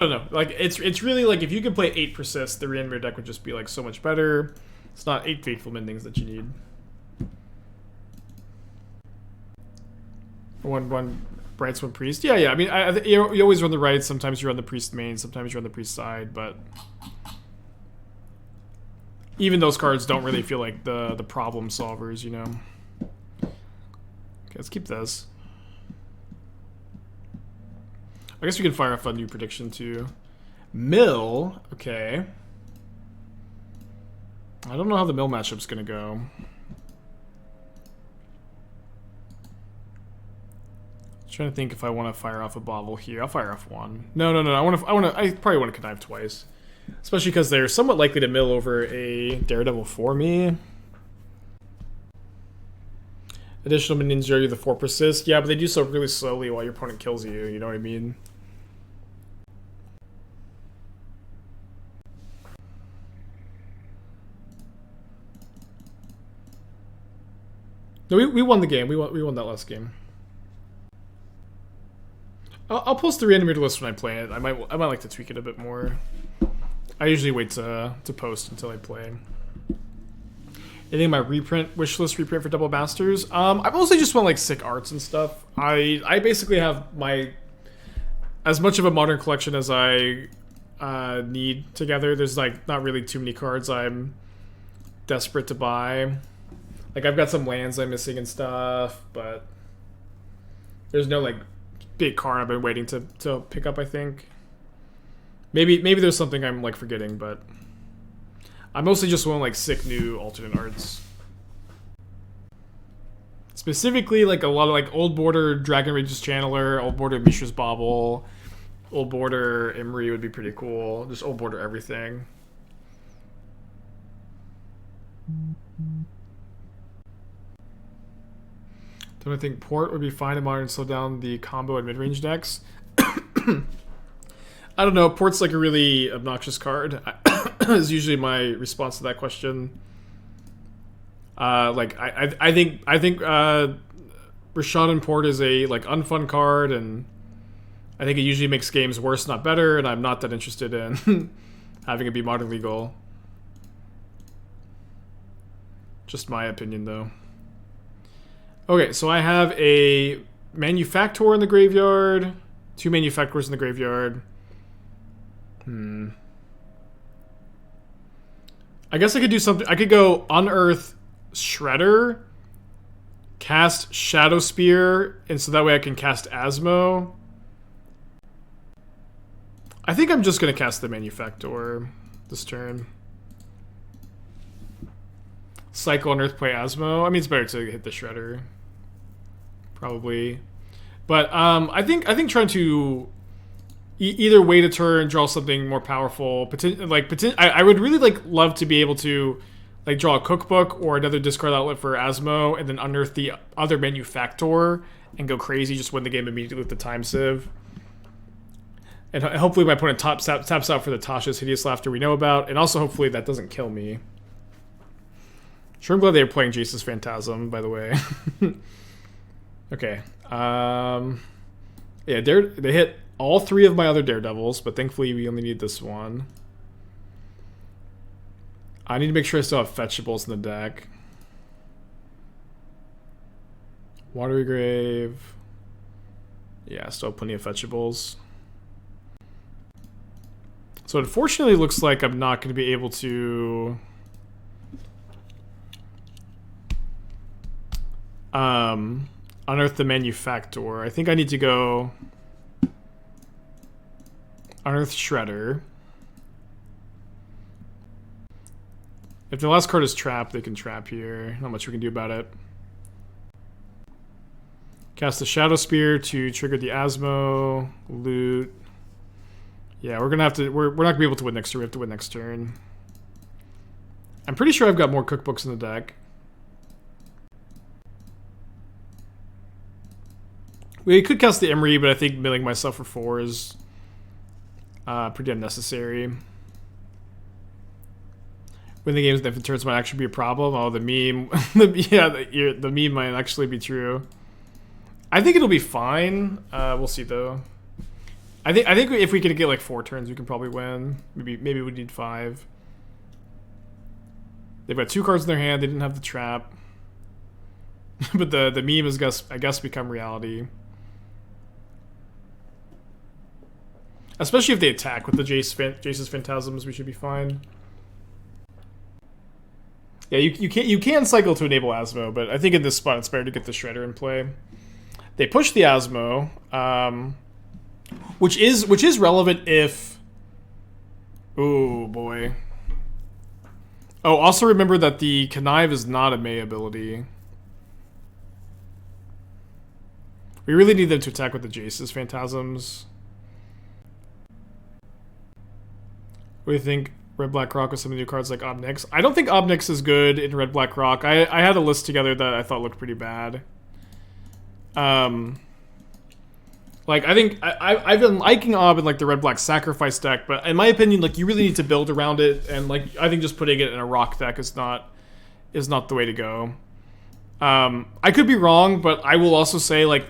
I don't know. Like it's really like if you could play 8 Persist, the Reanimator deck would just be like so much better. It's not 8 Faithful Mendings that you need. One Brights, one Priest. Yeah. I mean, you always run the Rights. Sometimes you run the Priest main. Sometimes you run the Priest side. But even those cards don't really feel like the problem solvers, you know. Okay, let's keep this. I guess we can fire off a new prediction too. Mill, okay. I don't know how the Mill matchup's gonna go. Trying to think if I want to fire off a Bauble here. I'll fire off one. No. I probably want to connive twice, especially because they're somewhat likely to mill over a Daredevil for me. Additional minions draw you the 4 persist. Yeah, but they do so really slowly while your opponent kills you. You know what I mean? No, we won the game. We won that last game. I'll post the Reanimator list when I play it. I might like to tweak it a bit more. I usually wait to post until I play. Anything in my reprint wishlist reprint for Double Masters? I mostly just want like sick arts and stuff. I basically have as much of a modern collection as I need together. There's like not really too many cards I'm desperate to buy. Like I've got some lands I'm missing and stuff, but there's no like big card I've been waiting to pick up. I think maybe there's something I'm like forgetting, but I mostly just want like sick new alternate arts. Specifically like a lot of like old border Dragon Rage's Channeler, old border Mishra's Bauble, old border Emry would be pretty cool. Just old border everything. Don't I think Port would be fine in Modern to slow down the combo and mid-range decks? I don't know. Port's like a really obnoxious card. Is usually my response to that question. I think Rashad and Port is a like unfun card, and I think it usually makes games worse, not better. And I'm not that interested in having it be modern legal. Just my opinion, though. Okay, so I have a Manufactor in the graveyard, 2 Manufactors in the graveyard. I guess I could do something. I could go Unearth Shredder, cast Shadowspear, and so that way I can cast Asmo. I think I'm just going to cast the Manufactor this turn. Cycle Unearth, play Asmo. I mean, it's better to hit the Shredder. Probably. But I think trying to either wait a turn, draw something more powerful. I would really love to be able to like draw a cookbook or another discard outlet for Asmo, and then unearth the other Manufactor and go crazy, just win the game immediately with the Time Sieve. And hopefully my opponent taps out for the Tasha's Hideous Laughter we know about, and also hopefully that doesn't kill me. Sure, I'm glad they were playing Jace's Phantasm, by the way. Okay. Yeah, they hit all 3 of my other Daredevils, but thankfully we only need this one. I need to make sure I still have fetchables in the deck. Watery Grave. Yeah, still have plenty of fetchables. So unfortunately, it looks like I'm not going to be able to unearth the Manufactor. I think I need to go Unearth Shredder. If the last card is trap, they can trap here. Not much we can do about it. Cast the Shadowspear to trigger the Asmo. Loot. Yeah, we're gonna have to. We're not gonna be able to win next turn. We have to win next turn. I'm pretty sure I've got more cookbooks in the deck. We could cast the Emry, but I think milling myself for 4 is pretty unnecessary. When the game's different turns might actually be a problem. Oh, the meme. the meme might actually be true. I think it'll be fine. We'll see, though. I think if we could get like 4 turns, we can probably win. Maybe we need 5. They've got 2 cards in their hand. They didn't have the trap, but the meme has I guess become reality. Especially if they attack with the Jace's Phantasms, we should be fine. Yeah, you can cycle to enable Asmo, but I think in this spot it's better to get the Shredder in play. They push the Asmo, which is relevant if. Oh boy. Oh, also remember that the Connive is not a May ability. We really need them to attack with the Jace's Phantasms. What do you think? Red Black Rock with some of the new cards like Obnix. I don't think Obnix is good in Red Black Rock. I had a list together that I thought looked pretty bad. Like I think I've been liking Ob in like the Red Black Sacrifice deck, but in my opinion, like you really need to build around it, and like I think just putting it in a Rock deck is not the way to go. I could be wrong, but I will also say like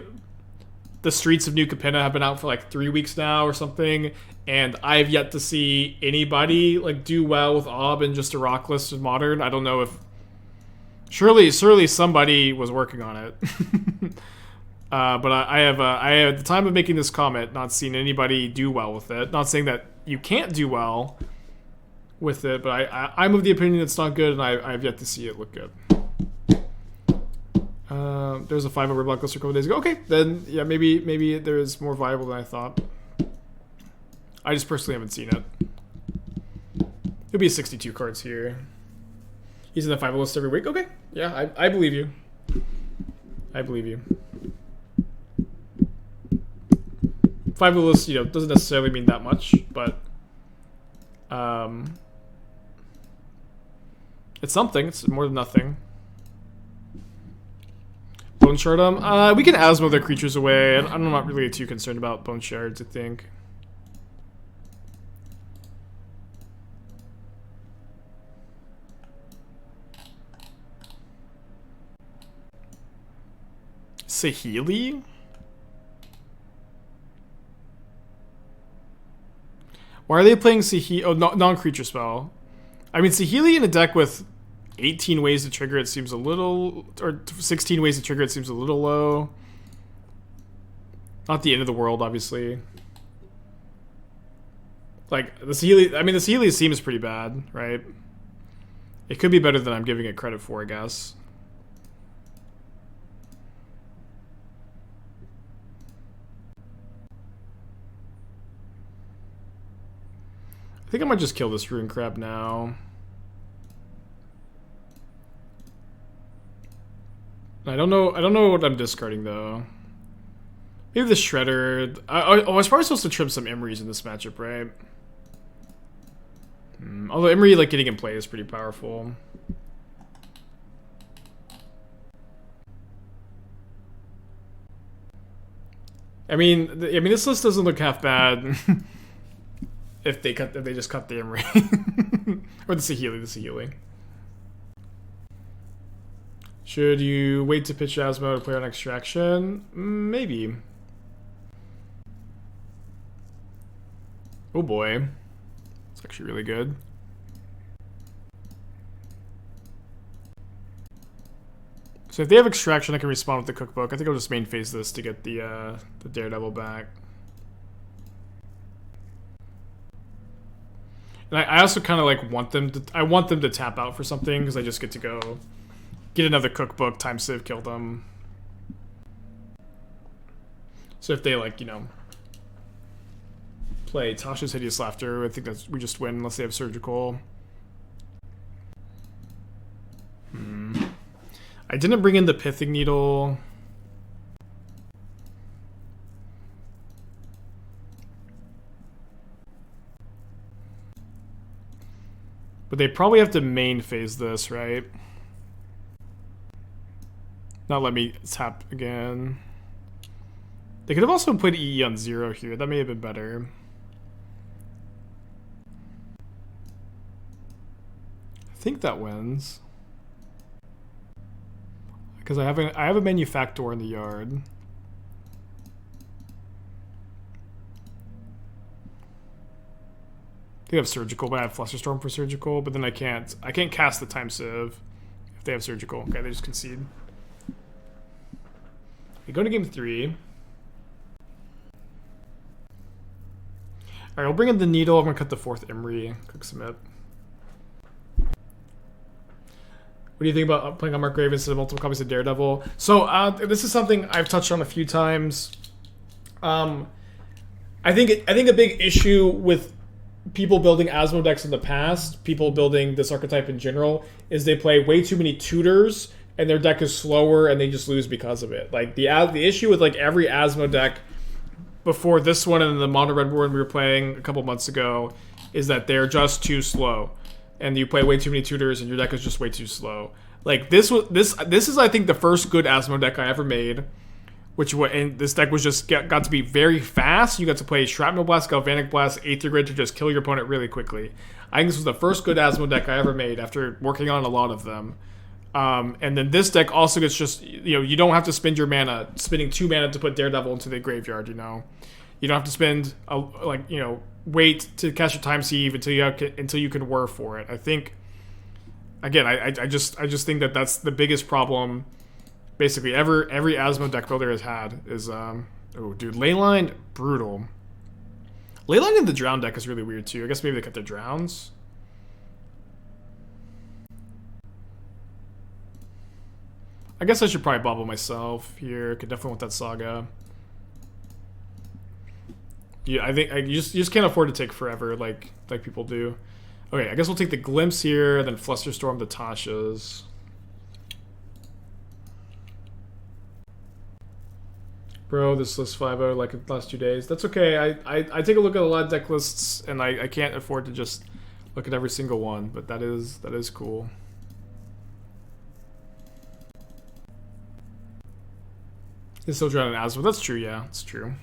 the Streets of New Capenna have been out for like 3 weeks now or something, and I've yet to see anybody like do well with Ob in just a Rock list in Modern. I don't know if surely somebody was working on it. But I have at the time of making this comment not seen anybody do well with it. Not saying that you can't do well with it, but I'm of the opinion it's not good, and I've yet to see it look good. There's a 5 over blacklist a couple days ago. Okay, then yeah, maybe there is more viable than I thought. I just personally haven't seen it. It'll be 62 cards here. He's in the 5 list every week. Okay, yeah, I believe you. I believe you. 5 list, you know, doesn't necessarily mean that much, but it's something. It's more than nothing. Bone Shard we can Asmo their creatures away. I'm not really too concerned about Bone Shards, I think. Saheeli? Why are they playing Saheeli? Oh, non-creature spell. I mean, Saheeli in a deck with 18 ways to trigger it seems a little... Or 16 ways to trigger it seems a little low. Not the end of the world, obviously. Like, the Saheeli... I mean, the Saheeli seems pretty bad, right? It could be better than I'm giving it credit for, I guess. I think I might just kill this Ruin Crab now. I don't know what I'm discarding though. Maybe the Shredder. I was probably supposed to trim some Emrys in this matchup, right? Although Emry like getting in play is pretty powerful. I mean, this list doesn't look half bad. If they just cut the Emry. Or the Saheeli. Should you wait to pitch Asmo to play on Extraction? Maybe. Oh boy. It's actually really good. So if they have Extraction, I can respond with the Cookbook. I think I'll just main phase this to get the Daredevil back. And I also kind of like want them to tap out for something, because I just get to go get another Cookbook, Time Sieve, kill them. So if they like, you know, play Tasha's Hideous Laughter, I think we just win unless they have Surgical. I didn't bring in the Pithing Needle. But they probably have to main phase this, right? Not let me tap again. They could have also put EE on 0 here. That may have been better. I think that wins. Because I have a Manufactor in the yard. they have Surgical, but I have Flusterstorm for Surgical, but then I can't cast the Time Sieve if they have Surgical. Okay, they just concede. We go to game 3. Alright, we'll bring in the Needle. I'm gonna cut the 4th Emry. Quick submit. What do you think about playing on Mark Grave instead of multiple copies of Daredevil? So this is something I've touched on a few times. I think a big issue with people building Asmo decks in the past, people building this archetype in general, is they play way too many tutors and their deck is slower and they just lose because of it. Like the issue with like every Asmo deck before this one and the mono red one we were playing a couple months ago is that they're just too slow. And you play way too many tutors and your deck is just way too slow. Like this is I think the first good Asmo deck I ever made, and this deck was just got to be very fast. You got to play Shrapnel Blast, Galvanic Blast, Aether Grid to just kill your opponent really quickly. I think this was the first good Asmo deck I ever made after working on a lot of them. And then this deck also gets just, you don't have to spend your mana, spending 2 mana to put Daredevil into the graveyard, You don't have to spend, wait to cast your Time Sieve until you can whir for it. I think, again, I just think that that's the biggest problem basically every Asmo deck builder has had is, oh dude, Leyline, brutal. Leyline in the Drown deck is really weird too. I guess maybe they cut their Drowns. I guess I should probably Bauble myself here. Could definitely want that Saga. Yeah, I think you just can't afford to take forever like people do. Okay, I guess we'll take the Glimpse here, then Flusterstorm the Tashas. Bro, this list 5-0 like the last 2 days. That's okay. I take a look at a lot of deck lists, and I can't afford to just look at every single one, but that is cool. It's still drowning in Asmo. That's true, yeah. It's true.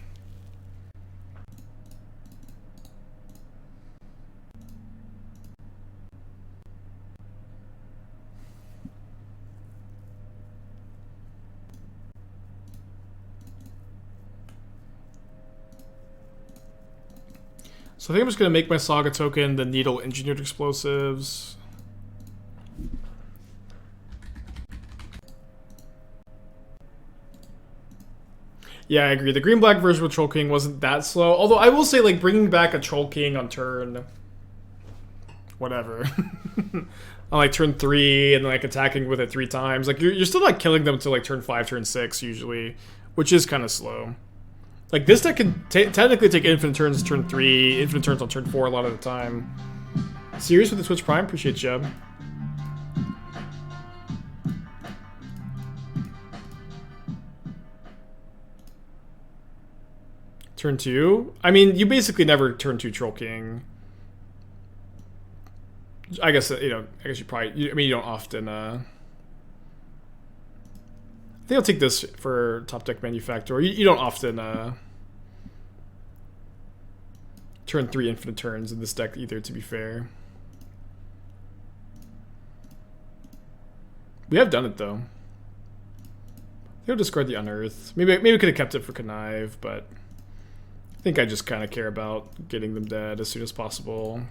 So I think I'm just going to make my Saga token the Needle Engineered Explosives. Yeah, I agree. The green-black version with Troll King wasn't that slow. Although I will say, like, bringing back a Troll King on turn... whatever. On, like, turn 3 and, like, attacking with it 3 times. Like, you're still, like, killing them until, like, turn 5, turn 6, usually. Which is kind of slow. Like, this deck can technically take infinite turns turn 3, infinite turns on turn 4 a lot of the time. Serious with the Twitch Prime? Appreciate you. Turn 2? I mean, you basically never turn 2 Troll King. I guess, I guess you probably... you don't often, I think I'll take this for Top Deck Manufactor. You don't often turn 3 infinite turns in this deck either, to be fair. We have done it, though. He'll discard the Unearth. Maybe we could have kept it for Connive, but I think I just kind of care about getting them dead as soon as possible.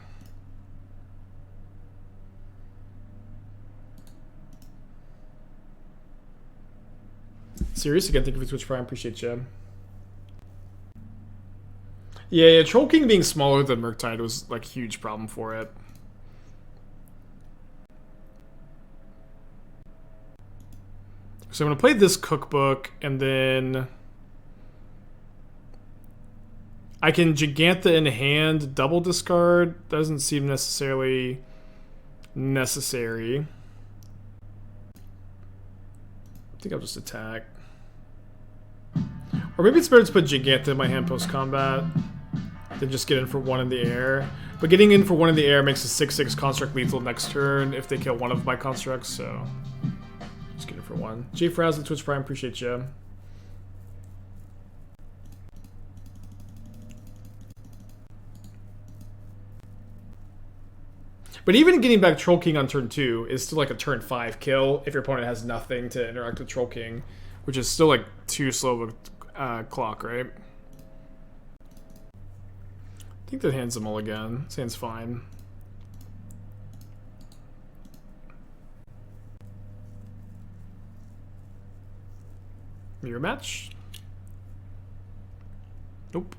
Serious again, thank you for Twitch Prime, appreciate you. Yeah, Troll King being smaller than Murktide was like a huge problem for it. So I'm gonna play this cookbook and then I can Gigantha in hand, double discard. Doesn't seem necessarily necessary. I think I'll just attack. Or maybe it's better to put Gigantha in my hand post-combat than just get in for 1 in the air. But getting in for 1 in the air makes a 6/6 construct lethal next turn if they kill one of my constructs, so just get in for 1. J Fraz with Twitch Prime, appreciate you. But even getting back Troll King on turn 2 is still like a turn 5 kill if your opponent has nothing to interact with Troll King, which is still like too slow of a clock, right? I think that hand's a mulligan. This hand's fine. Mirror match? Nope.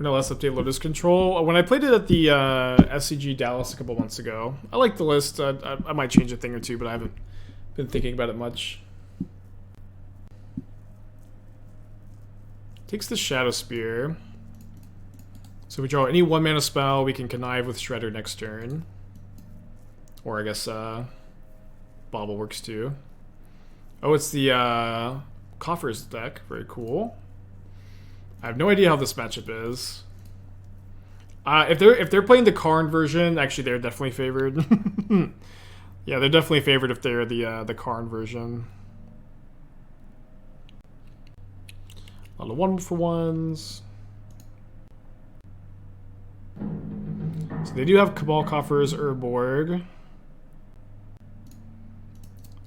No less update Lotus Control. When I played it at the SCG Dallas a couple months ago, I liked the list. I might change a thing or two, but I haven't been thinking about it much. Takes the Shadowspear. So we draw any 1-mana spell, we can connive with Shredder next turn. Or I guess Bauble works too. Oh, it's the Coffers deck. Very cool. I have no idea how this matchup is. If they're playing the Karn version, actually they're definitely favored. Yeah, they're definitely favored if they're the Karn version. A lot of 1-for-1s. So they do have Cabal Coffers, Urborg.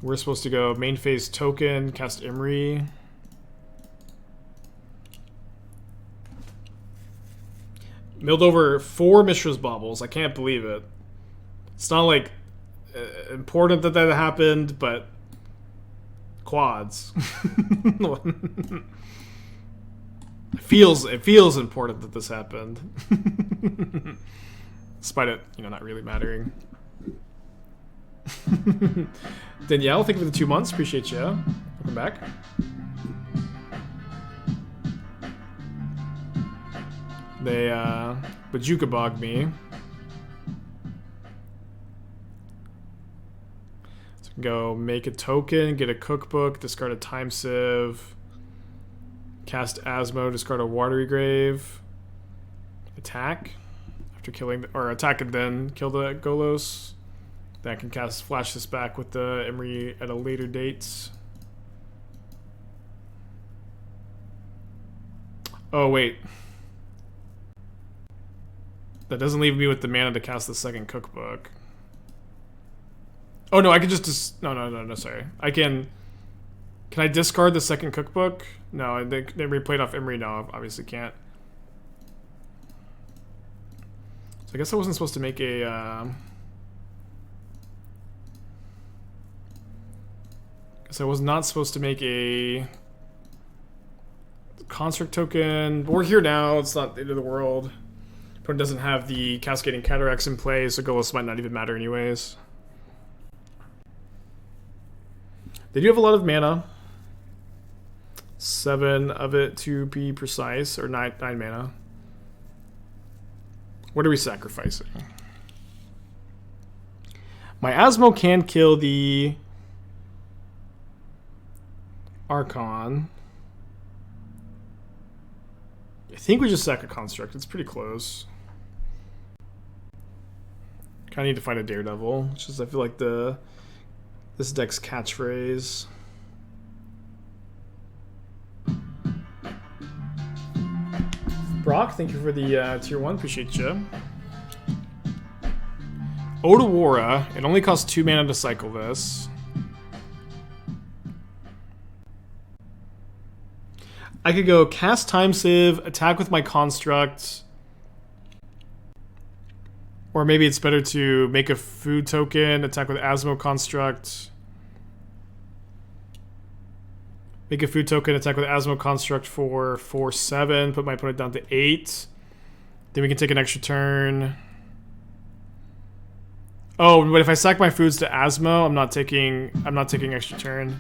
We're supposed to go main phase token, cast Emry. Milled over 4 Mishra's Baubles. I can't believe it. It's not like important that happened, but quads. It feels important that this happened. Despite it, not really mattering. Danielle, thank you for the 2 months. Appreciate you. Welcome back. They Bajuka bogged me. So we can go make a token, get a cookbook, discard a Time Sieve, cast Asmo, discard a Watery Grave, attack after killing or attack and then kill the Golos. Then I can flash this back with the Emry at a later date. Oh wait. That doesn't leave me with the mana to cast the second cookbook. Oh no, I can just no, sorry. Can I discard the second cookbook? No, they replayed off Emry. No, obviously can't. So I guess I wasn't supposed to make a I was not supposed to make a construct token, but we're here now. It's not the end of the world. Opponent doesn't have the Cascading Cataracts in play, so Golos might not even matter anyways. They do have a lot of mana. 7 of it to be precise, or 9 mana. What are we sacrificing? My Asmo can kill the Archon. I think we just sack a construct. It's pretty close. Kind of need to find a Daredevil. It's just I feel like this deck's catchphrase. Brock, thank you for the tier 1. Appreciate you. Otawara. It only costs 2 mana to cycle this. I could go cast Time Sieve, attack with my construct. Or maybe it's better to make a food token, attack with Asmo construct. Make a food token, attack with Asmo construct for 4/7, put my opponent down to 8. Then we can take an extra turn. Oh, but if I sack my foods to Asmo, I'm not taking extra turn.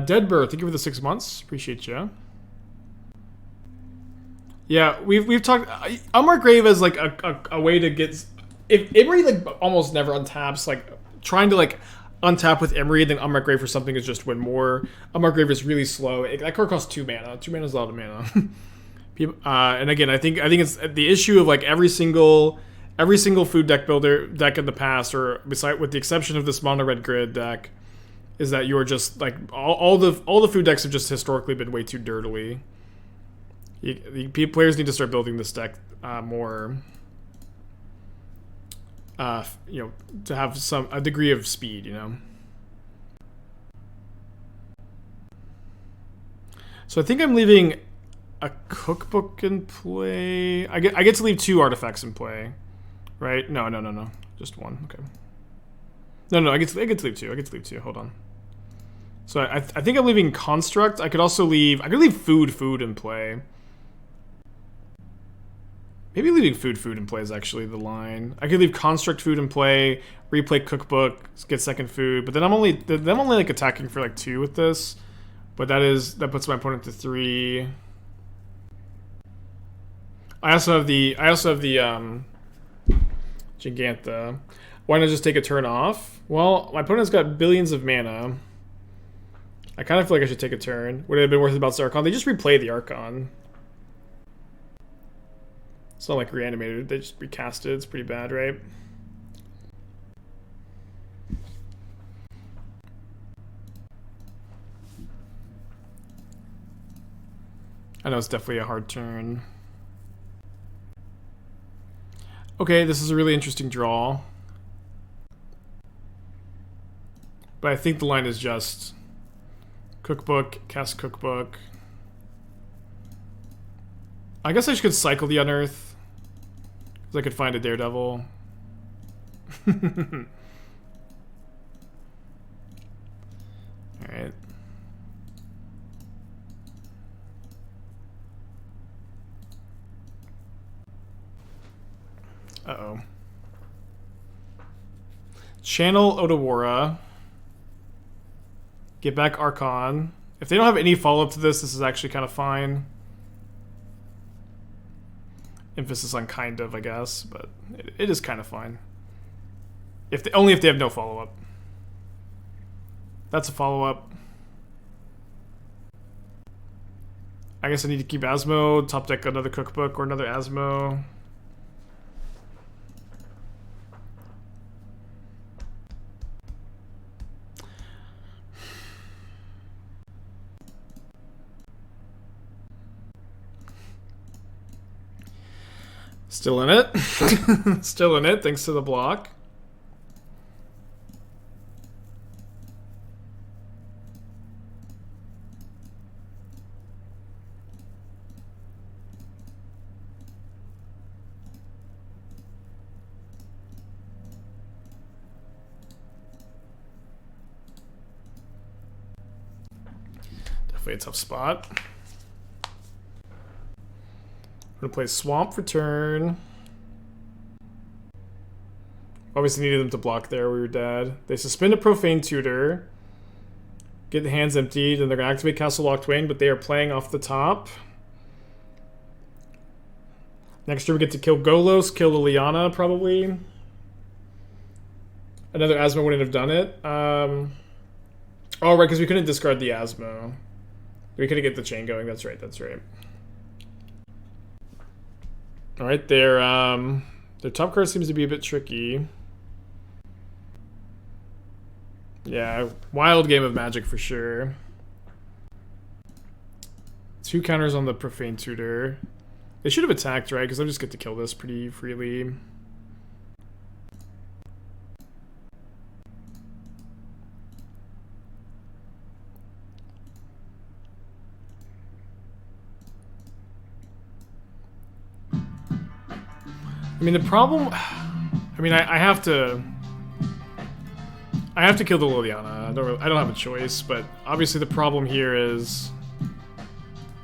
Deadbirth, thank you for the 6 months. Appreciate you. Yeah, we've talked. Unmarked Grave is like a way to get. If Emry like almost never untaps, like trying to like untap with Emry, then Unmarked Grave for something is just win more. Unmarked Grave is really slow. That card costs 2 mana. 2 mana is a lot of mana. And again, I think it's the issue of like every single food deck in the past, or beside with the exception of this mono red grid deck, is that you're just like all the food decks have just historically been way too dirtily. The players need to start building this deck more. You know, to have a degree of speed. You know. So I think I'm leaving a cookbook in play. I get to leave 2 artifacts in play, right? No. Just 1. Okay. No. I get to leave 2. I get to leave 2. Hold on. So I think I'm leaving construct. I could leave food in play. Maybe leaving food in play is actually the line. I could leave construct food in play, replay cookbook, get second food, but then I'm only like attacking for like 2 with this. But that puts my opponent to 3. I also have the Giganta. Why not just take a turn off? Well, my opponent's got billions of mana. I kind of feel like I should take a turn. Would it have been worth it about Archon? They just replay the Archon. It's not like reanimated. They just recast it. It's pretty bad, right? I know it's definitely a hard turn. Okay, this is a really interesting draw. But I think the line is just cookbook, cast cookbook. I guess I could cycle the Unearth, because I could find a Daredevil. Alright. Uh-oh. Channel Otawara. Get back Archon. If they don't have any follow-up to this is actually kind of fine. Emphasis on kind of, I guess, but it is kind of fine. Only if they have no follow-up. That's a follow-up. I guess I need to keep Asmo, top deck another cookbook or another Asmo. Still in it. Still in it, thanks to the block. Definitely a tough spot. I'm gonna play Swamp for turn. Obviously needed them to block there, we were dead. They suspend a Profane Tutor. Get the hands emptied, and they're gonna activate Castle Lochtwain, but they are playing off the top. Next turn we get to kill Golos, kill Liliana, probably. Another Asmo wouldn't have done it. Oh, right, because we couldn't discard the Asmo. We couldn't get the chain going, that's right, that's right. Alright, their top card seems to be a bit tricky. Yeah, wild game of Magic for sure. 2 counters on the Profane Tutor. They should have attacked, right? Because they'll just get to kill this pretty freely. I mean, the problem... I mean, I have to kill the Liliana. I don't have a choice, but obviously the problem here is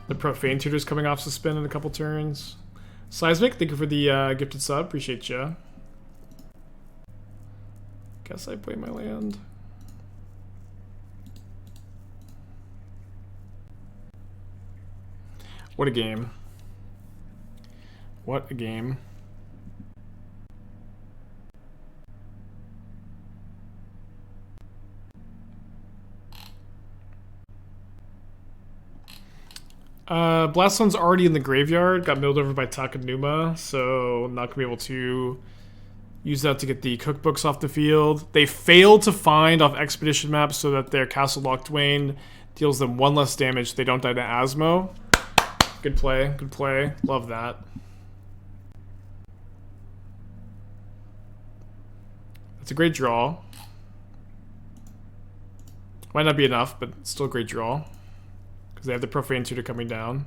the Profane Tutor's coming off suspend in a couple turns. Seismic, thank you for the gifted sub. Appreciate ya. Guess I play my land. What a game. What a game. Blaststone's already in the graveyard, got milled over by Takanuma, so not gonna be able to use that to get the cookbooks off the field. They failed to find off Expedition maps so that their Castle Lochtwain deals them 1 less damage. They don't die to Asmo. Good play. Good play. Love that. It's a great draw. Might not be enough, but still a great draw. Because they have the Profane Tutor coming down.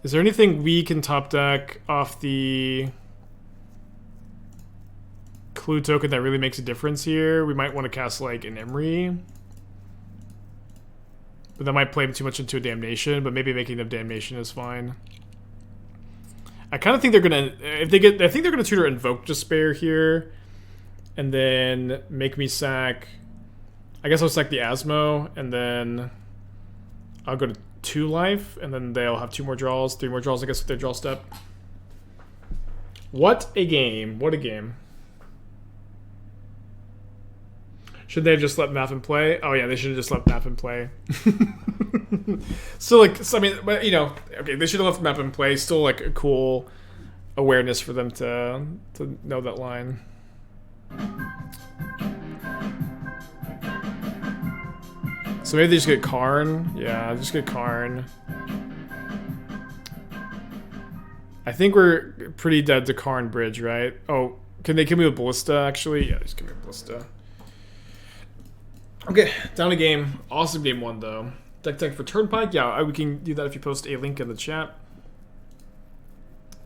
Is there anything we can top deck off the Clue token that really makes a difference here? We might want to cast like an Emry. But that might play too much into a Damnation, but maybe making them Damnation is fine. I kind of think they're gonna, if they get, I think they're gonna tutor Invoke Despair here, and then make me sack. I guess I'll sack the Asmo, and then I'll go to 2 life, and then they'll have 2 more draws, 3 more draws, I guess, with their draw step. What a game! What a game! Should they have just let Map in play? Oh yeah, they should have just let Map in play. So like, so, I mean, but you know, okay, they should have left Map in play. Still like a cool awareness for them to know that line. So maybe they just get Karn. Yeah, just get Karn. I think we're pretty dead to Karn Bridge, right? Oh, can they kill me with Ballista actually? Yeah, just give me a Ballista. Okay, down a game. Awesome game 1 though. Deck tech for Turnpike. Yeah, we can do that if you post a link in the chat.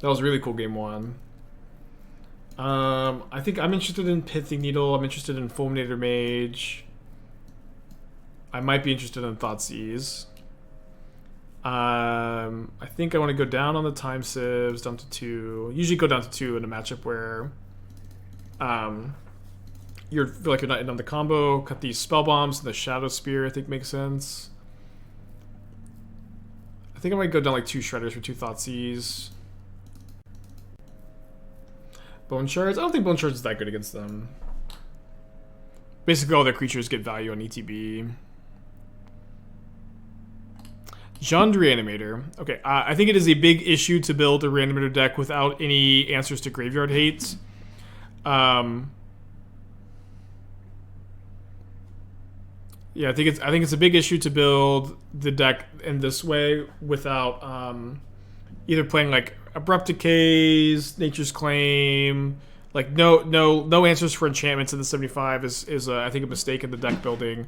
That was a really cool game 1. I think I'm interested in Pithing Needle. I'm interested in Fulminator Mage. I might be interested in Thoughtseize. I think I want to go down on the Time Sieves, down to 2. Usually go down to 2 in a matchup where you feel like you're not in on the combo. Cut these Spellbombs and the Shadowspear, I think makes sense. I think I might go down like 2 Shredders for 2 Thoughtseize. Bone Shards? I don't think Bone Shards is that good against them. Basically all their creatures get value on ETB. Jean Reanimator. Okay, I think it is a big issue to build a Reanimator deck without any answers to Graveyard Hate. Yeah, I think it's a big issue to build the deck in this way without either playing like Abrupt Decays, Nature's Claim, like no answers for enchantments in the 75 is I think a mistake in the deck building.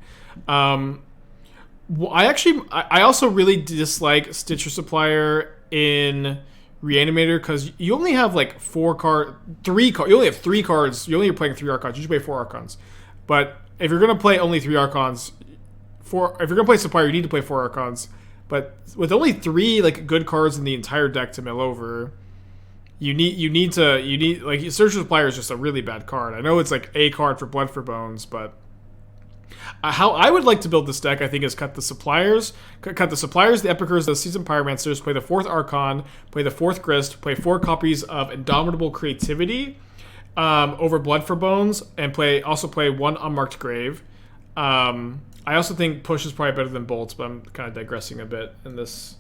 Well, I also really dislike Stitcher Supplier in Reanimator because you only have like 3 cards. You only have 3 cards. You only are playing 3 Archons. You should play 4 Archons. But if you're gonna play only 3 Archons, if you're gonna play Supplier, you need to play 4 Archons. But with only 3 like good cards in the entire deck to mill over, you need like Stitcher Supplier is just a really bad card. I know it's like a card for Blood for Bones, but how I would like to build this deck, I think, is cut the Suppliers, the Epicers, the Seasoned Pyromancers, play the 4th Archon, play the 4th Grist, play 4 copies of Indomitable Creativity over Blood for Bones, and also play 1 Unmarked Grave. I also think Push is probably better than Bolts, but I'm kind of digressing a bit in this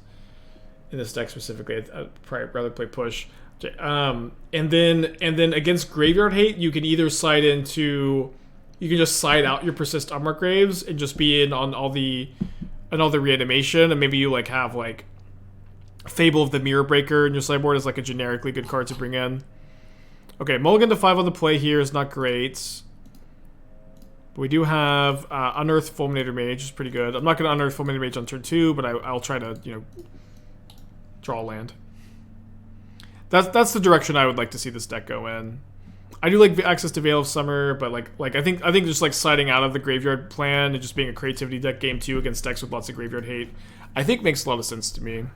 deck specifically. I'd probably rather play Push. And then against Graveyard Hate, you can either side into. You can just side out your Persist Unmarked Graves and just be in on all the reanimation, and maybe you like have like Fable of the Mirror Breaker in your sideboard as like a generically good card to bring in. Okay, mulligan to 5 on the play here is not great. But we do have Unearth Fulminator Mage, which is pretty good. I'm not going to Unearth Fulminator Mage on turn 2, but I'll try to, draw land. That's the direction I would like to see this deck go in. I do like access to Veil of Summer, but I think just like siding out of the Graveyard plan and just being a creativity deck game 2 against decks with lots of Graveyard Hate, I think makes a lot of sense to me.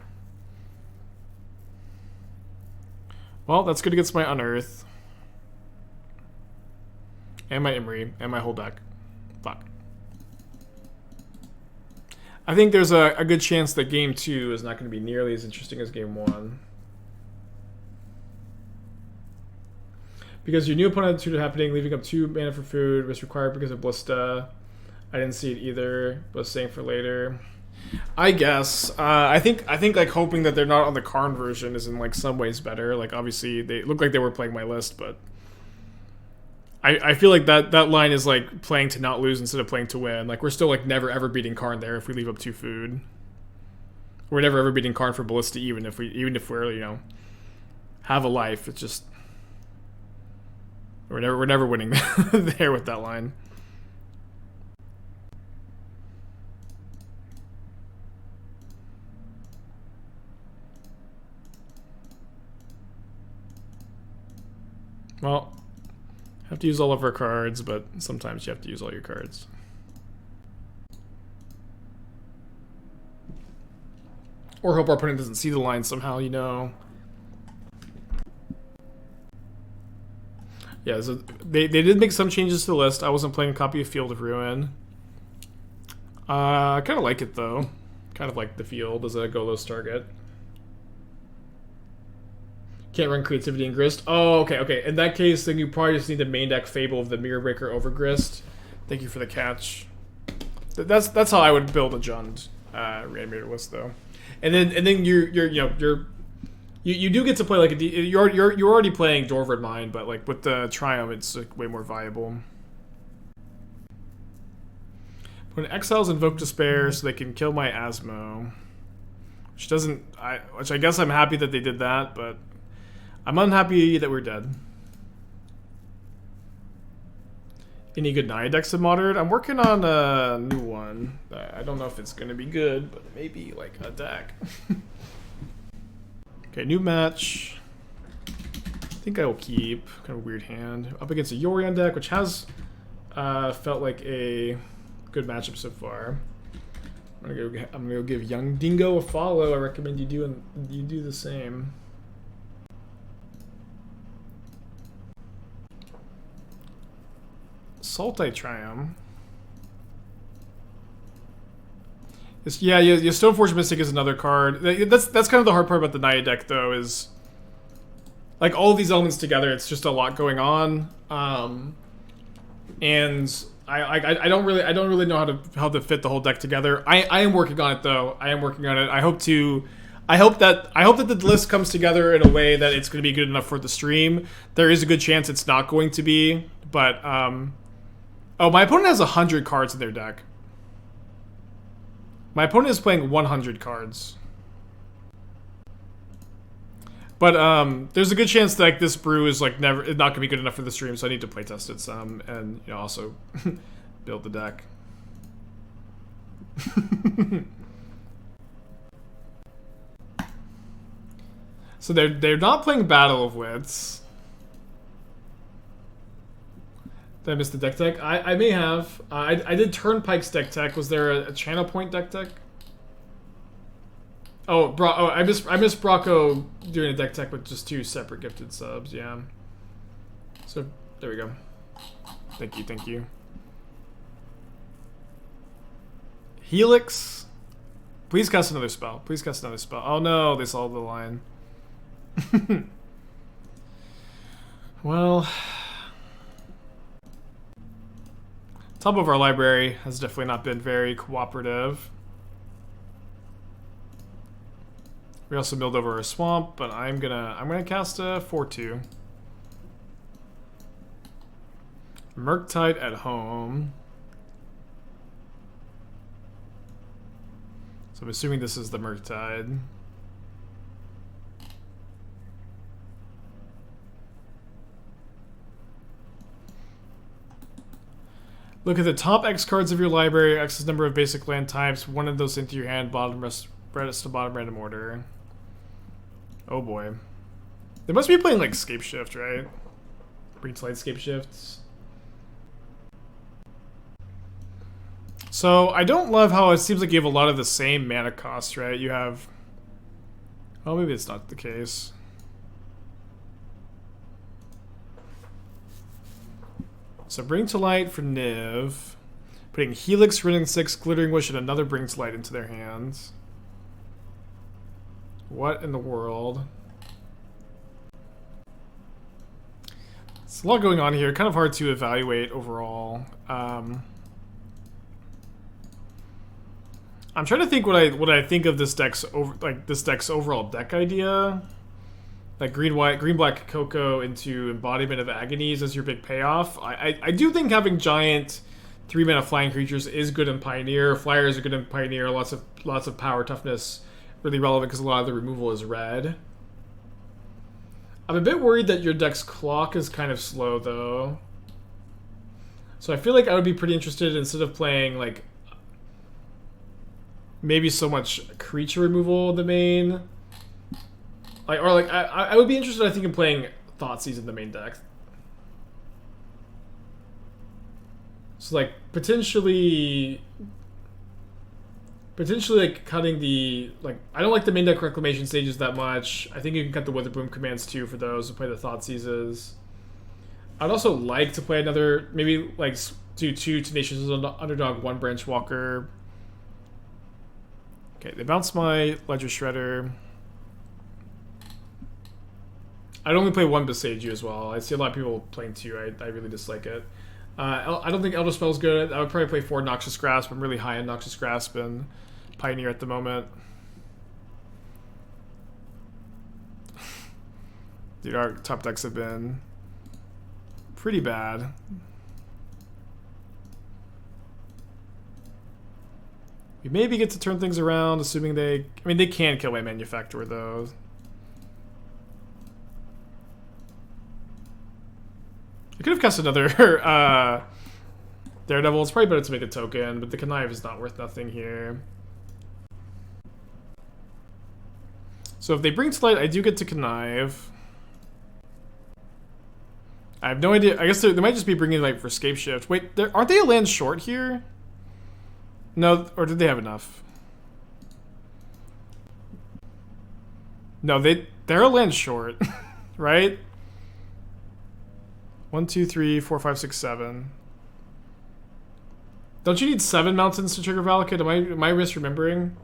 Well, that's good against my Unearth. And my Emry, and my whole deck. Fuck. I think there's a good chance that game 2 is not going to be nearly as interesting as game 1. Because your new opponent had tutor happening, leaving up 2 mana for food was required because of Ballista. I didn't see it either, but was saying for later. I guess. I think like hoping that they're not on the Karn version is in like some ways better. Like obviously they look like they were playing my list, but I feel like that line is like playing to not lose instead of playing to win. Like we're still like never ever beating Karn there if we leave up 2 food. We're never ever beating Karn for Ballista even if we're, you know, have a life. It's just we're never winning there with that line. Well, have to use all of our cards, but sometimes you have to use all your cards. Or hope our opponent doesn't see the line somehow, you know. Yeah, so they did make some changes to the list. I wasn't playing a copy of Field of Ruin. I kind of like it, though. Kind of like the field as a Golos target. Can't run Creativity and Grist. Oh, okay. In that case, then you probably just need the main deck Fable of the Mirror Breaker over Grist. Thank you for the catch. That's how I would build a Jund Reanimator list, though. And then you do get to play like you're already playing Dwarven Mind, but like with the Triumph, it's like way more viable. When Exiles invoke Despair so they can kill my Asmo, which I guess I'm happy that they did that, but I'm unhappy that we're dead. Any good Naya decks in Modern? I'm working on a new one. I don't know if it's going to be good, but maybe like a deck. Okay, new match. I think I will keep. Kind of weird hand. Up against a Yorion deck, which has felt like a good matchup so far. I'm gonna go give Young Dingo a follow. I recommend you do the same. Sultai Triumph. Yeah, Stoneforge Mystic is another card. That's kind of the hard part about the Naya deck, though, is like all of these elements together. It's just a lot going on, and I don't really know how to fit the whole deck together. I am working on it, though. I am working on it. I hope that the list comes together in a way that it's going to be good enough for the stream. There is a good chance it's not going to be, but oh, my opponent has 100 cards in their deck. My opponent is playing 100 cards. But there's a good chance that like, this brew is like not going to be good enough for the stream, so I need to playtest it some and also build the deck. So they're not playing Battle of Wits. Did I miss the deck tech? I may have. I did Turnpike's deck tech. Was there a Channel Point deck tech? Oh, I missed Brocco doing a deck tech with just 2 separate gifted subs. Yeah. So there we go. Thank you. Helix. Please cast another spell. Oh no, they saw the line. Well. Top of our library has definitely not been very cooperative. We also milled over a swamp, but I'm gonna cast a 4/2. Murktide at home. So I'm assuming this is the Murktide. Look at the top X cards of your library, X's number of basic land types, one of those into your hand, rest to bottom random order. Oh boy. They must be playing like Scape Shift, right? Bring to light Scape Shifts. So I don't love how it seems like you have a lot of the same mana costs, right? You have... Oh, maybe it's not the case. So Bring to Light for Niv. Putting Helix, Rin 6, Glittering Wish, and another Bring to Light into their hands. What in the world? There's a lot going on here. Kind of hard to evaluate overall. I'm trying to think what I think of this deck's overall deck idea. like green black Cocoa into Embodiment of Agonies as your big payoff. I do think having giant 3-mana flying creatures is good in Pioneer. Flyers are good in Pioneer. Lots of power, toughness, really relevant because a lot of the removal is red. I'm a bit worried that your deck's clock is kind of slow though. So I feel like I would be pretty interested, instead of playing like maybe so much creature removal in the main, like, or like I would be interested, I think, in playing Thoughtseize in the main deck. So like potentially like cutting the, like, I don't like the main deck Reclamation Stages that much. I think you can cut the Witherbloom commands too for those who play the Thoughtseizes. I'd also like to play another, maybe like do 2 Tenacious Underdog, 1 Branch Walker. Okay, they bounce my Ledger Shredder. I'd only play 1 Besage as well. I see a lot of people playing 2. I really dislike it. I don't think Elder Spell's good. I would probably play 4 Noxious Grasp. I'm really high on Noxious Grasp and Pioneer at the moment. Dude, our top decks have been pretty bad. We maybe get to turn things around, assuming they... I mean, they can kill my Manufactor, though. I could have cast another Daredevil. It's probably better to make a token, but the Connive is not worth nothing here. So if they bring to light, I do get to Connive. I have no idea. I guess they might just be bringing light for Scape Shift. Wait, aren't they a land short here? No, or did they have enough? No, they're a land short, right? 1, 2, 3, 4, 5, 6, 7. Don't you need 7 mountains to trigger Valakut? Am I misremembering?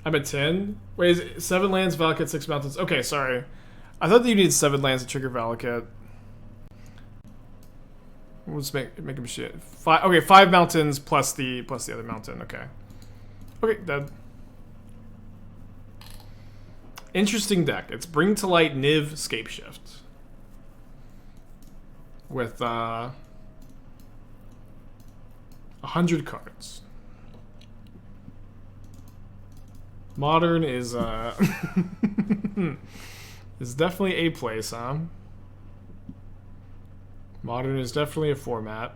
I'm at 10? Wait, is it 7 lands, Valakut, 6 mountains? Okay, sorry. I thought that you needed 7 lands to trigger Valakut. We'll just make him shit. Okay, 5 mountains plus the other mountain. Okay. Okay, dead. Interesting deck. It's Bring to Light, Niv, Scape Shift. With 100 cards. Modern is is definitely a place, huh? Modern is definitely a format.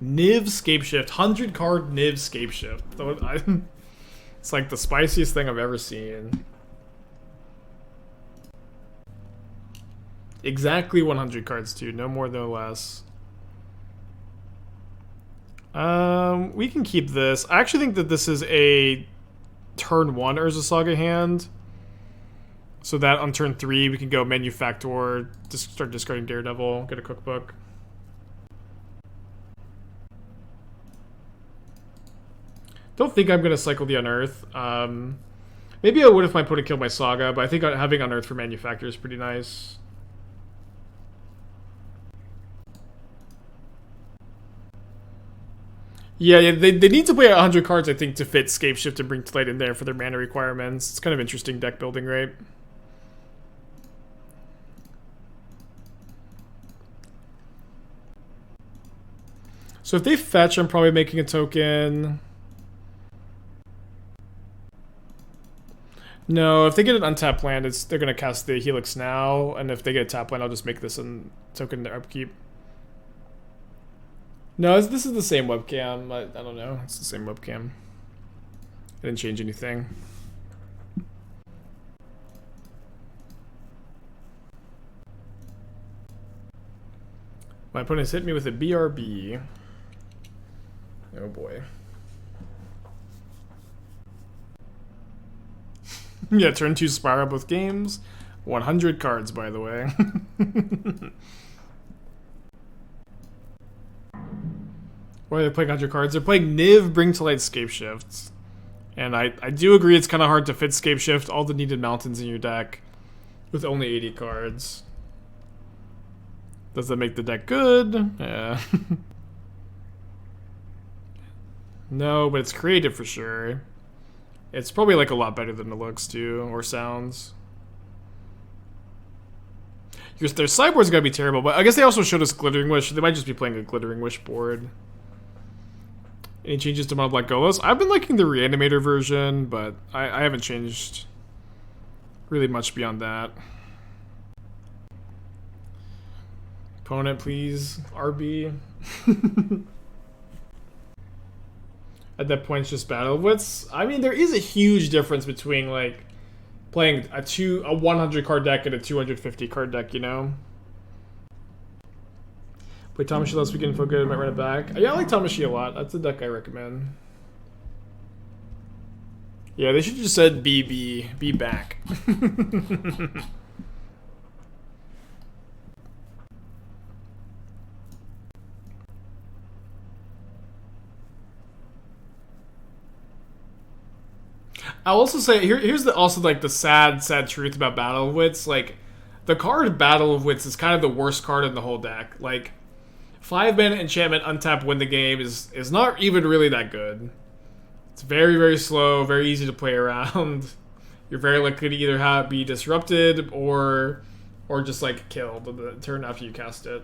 Niv Scape Shift, 100 card Niv Scape Shift. It's like the spiciest thing I've ever seen. Exactly 100 cards too, no more, no less. We can keep this. I actually think that this is a turn 1 Urza Saga hand. So that on turn 3 we can go Manufactor, just start discarding Daredevil, get a cookbook. Don't think I'm gonna cycle the Unearth. Maybe I would if my opponent killed my Saga, but I think having Unearth for Manufactor is pretty nice. Yeah, they need to play 100 cards, I think, to fit Scape Shift and Bring to Light in there for their mana requirements. It's kind of interesting deck building, right? So if they fetch, I'm probably making a token. No, if they get an untapped land, they're going to cast the Helix now, and if they get a tap land, I'll just make this a token to upkeep. No, this is the same webcam. I don't know. It's the same webcam. I didn't change anything. My opponent's hit me with a BRB. Oh boy. Yeah, turn 2 Spiral both games. 100 cards, by the way. Why are they playing 100 cards? They're playing Niv, Bring to Light, Scape Shift. And I do agree it's kind of hard to fit Scape Shift, all the needed mountains in your deck, with only 80 cards. Does that make the deck good? Yeah. No, but it's creative for sure. It's probably like a lot better than it looks too, or sounds. Their sideboard's gotta be terrible, but I guess they also showed us Glittering Wish. They might just be playing a Glittering Wish board. Any changes to Mono Black Golos? I've been liking the Reanimator version, but I haven't changed really much beyond that. Opponent, please. RB. At that point, it's just Battle of Wits. I mean, there is a huge difference between, like, playing a 100 card deck and a 250 card deck, you know? Play Tamashi last weekend, feel good, might run it back. Yeah, I like Tamashi a lot. That's a deck I recommend. Yeah, they should have just said be back. I'll also say here's also like the sad truth about Battle of Wits. Like, the card Battle of Wits is kind of the worst card in the whole deck. Like, 5-mana enchantment untap win the game is not even really that good. It's very, very slow, very easy to play around. You're very likely to either be disrupted or just like killed the turn after you cast it.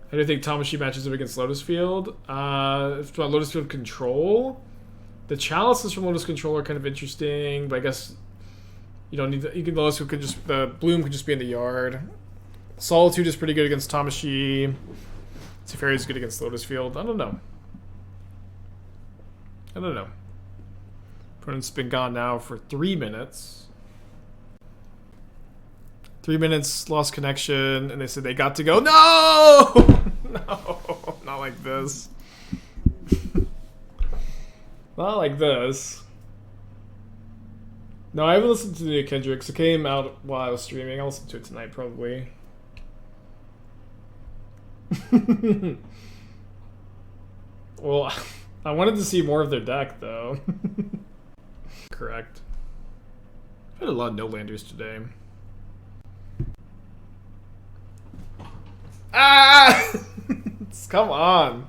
How do you think Tamashi matches up against Lotus Field? If it's about Lotus Field control, the chalices from Lotus Control are kind of interesting, but I guess you don't need the, you can Lotus Field could just the bloom could just be in the yard. Solitude is pretty good against Tamashi. Teferi is good against Lotus Field. I don't know. Opponent's been gone now for 3 minutes. 3 minutes, lost connection, and they said they got to go. No! No, not like this. Not like this. No, I haven't listened to the new Kendricks. It came out while I was streaming. I'll listen to it tonight, probably. Well, I wanted to see more of their deck, though. Correct. I had a lot of no-landers today. Ah! Come on.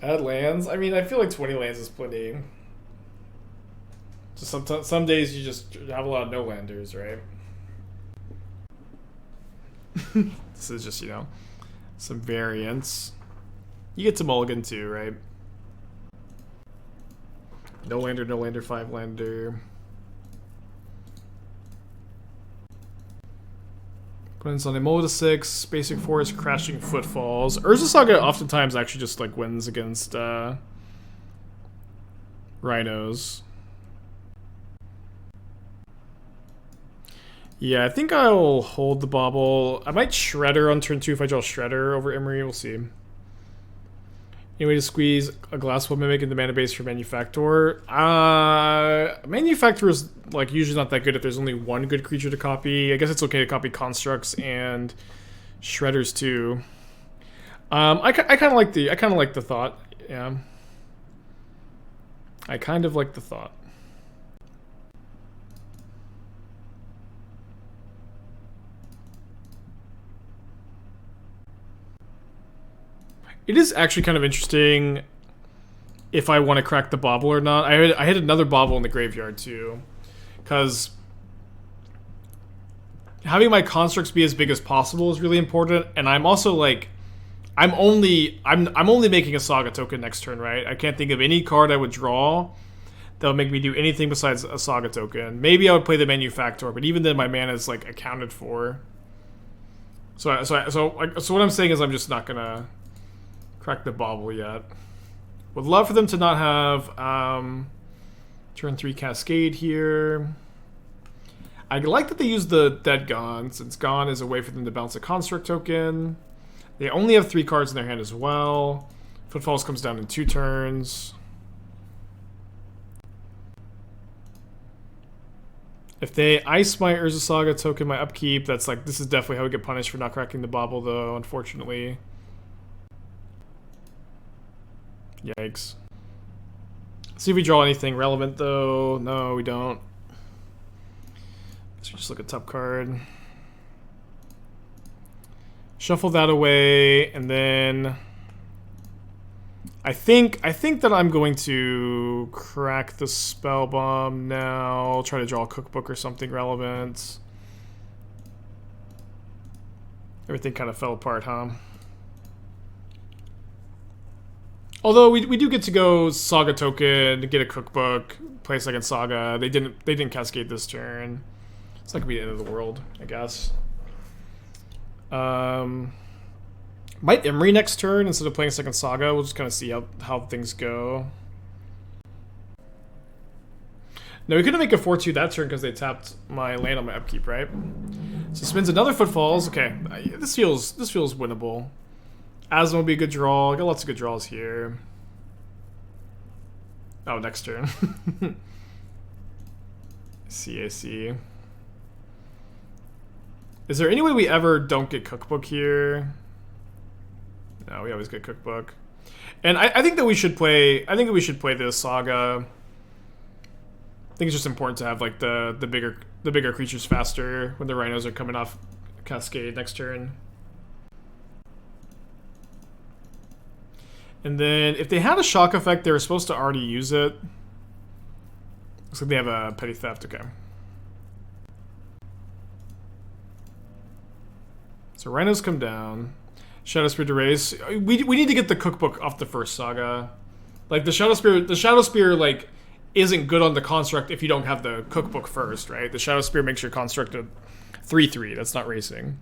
Add lands? I mean, I feel like 20 lands is plenty. Just some days you just have a lot of no-landers, right? This is just, you know, some variants. You get to mulligan too, right? No-lander, no-lander, 5-lander. Opponents on Emola 6, Basic Forest, Crashing Footfalls. Urza Saga oftentimes actually just like wins against Rhinos. Yeah, I think I'll hold the Bauble. I might Shredder on turn 2 if I draw Shredder over Emry. We'll see. Anyway, to squeeze a Glasswell Mimic in the mana base for Manufactor. Manufactor is like usually not that good if there's only one good creature to copy. I guess it's okay to copy Constructs and Shredders too. I kind of like the thought. Yeah, I kind of like the thought. It is actually kind of interesting if I want to crack the Bauble or not. I had another Bauble in the graveyard too, because having my constructs be as big as possible is really important. And I'm also like, I'm only making a Saga token next turn, right? I can't think of any card I would draw that would make me do anything besides a Saga token. Maybe I would play the Manufactor, but even then my mana is like accounted for. So what I'm saying is I'm just not gonna crack the Bauble yet. Would love for them to not have turn 3 Cascade here. I like that they use the Dead Gone, since Gone is a way for them to bounce a Construct token. They only have 3 cards in their hand as well. Footfalls comes down in 2 turns. If they ice my Urza Saga token, my upkeep, that's like, this is definitely how we get punished for not cracking the Bauble though, unfortunately. Yikes. See if we draw anything relevant though. No, we don't. Let's just look at top card. Shuffle that away, and then I think that I'm going to crack the Spellbomb now. Try to draw a cookbook or something relevant. Everything kind of fell apart, huh? Although we do get to go Saga token, get a cookbook, play a second Saga. They didn't cascade this turn. It's not gonna be the end of the world, I guess. Might Emry next turn instead of playing a second Saga. We'll just kind of see how things go. No, we couldn't make a 4-2 that turn because they tapped my land on my upkeep, right? So spins another Footfalls. Okay, this feels winnable. Asmo will be a good draw. I got lots of good draws here. Oh, next turn. I see. Is there any way we ever don't get Cookbook here? No, we always get Cookbook. And I think that we should play. I think that we should play this Saga. I think it's just important to have like the bigger creatures faster when the rhinos are coming off Cascade next turn. And then if they had a shock effect, they were supposed to already use it. Looks like they have a Petty Theft. Okay. So rhinos come down. Shadowspear to raise. We need to get the cookbook off the first Saga. Like the Shadowspear like isn't good on the construct if you don't have the cookbook first, right? The Shadowspear makes your construct a 3/3. That's not racing.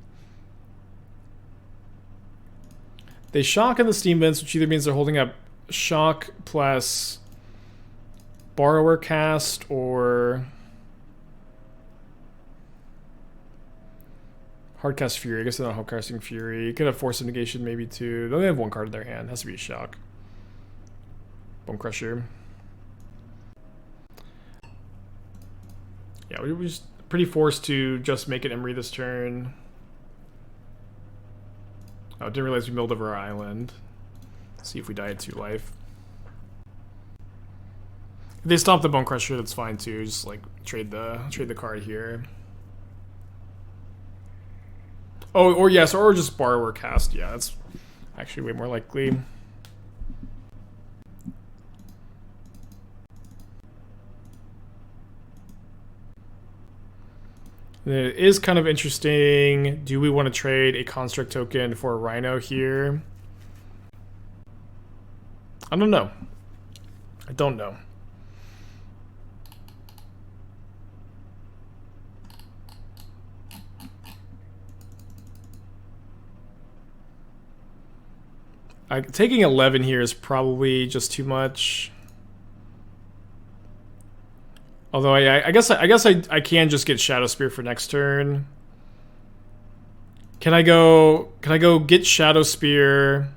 They shock in the Steam Vents, which either means they're holding up shock plus Borrower Cast or Hardcast Fury. I guess they're not hardcasting Fury. Could have Force of Negation maybe too. They only have one card in their hand. Has to be a shock. Bone Crusher. Yeah, we were just pretty forced to just make it Emry this turn. Oh, didn't realize we milled over our island. Let's see if we die at 2 life. If they stomp the Bone Crusher, that's fine too. Just like trade the card here. Oh, or yes, or just Borrower Cast. Yeah, that's actually way more likely. It is kind of interesting. Do we want to trade a construct token for a rhino here? I don't know. I don't know. Taking 11 here is probably just too much. Although I guess I can just get Shadowspear for next turn. Can I go get Shadowspear,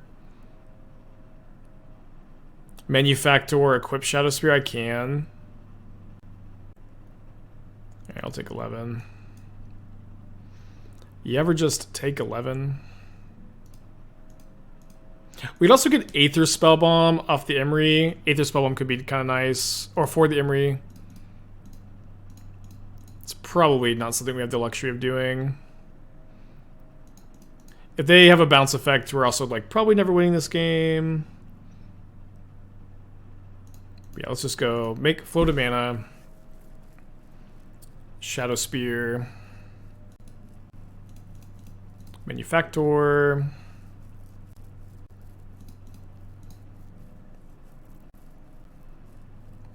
Manufactor, equip Shadowspear? I can. Okay, I'll take 11. You ever just take 11? We'd also get Aether Spellbomb off the Emry. Aether Spellbomb could be kind of nice, or for the Emry. It's probably not something we have the luxury of doing. If they have a bounce effect, we're also like probably never winning this game. Yeah, let's just go make Float of Mana, Shadowspear, Manufactor,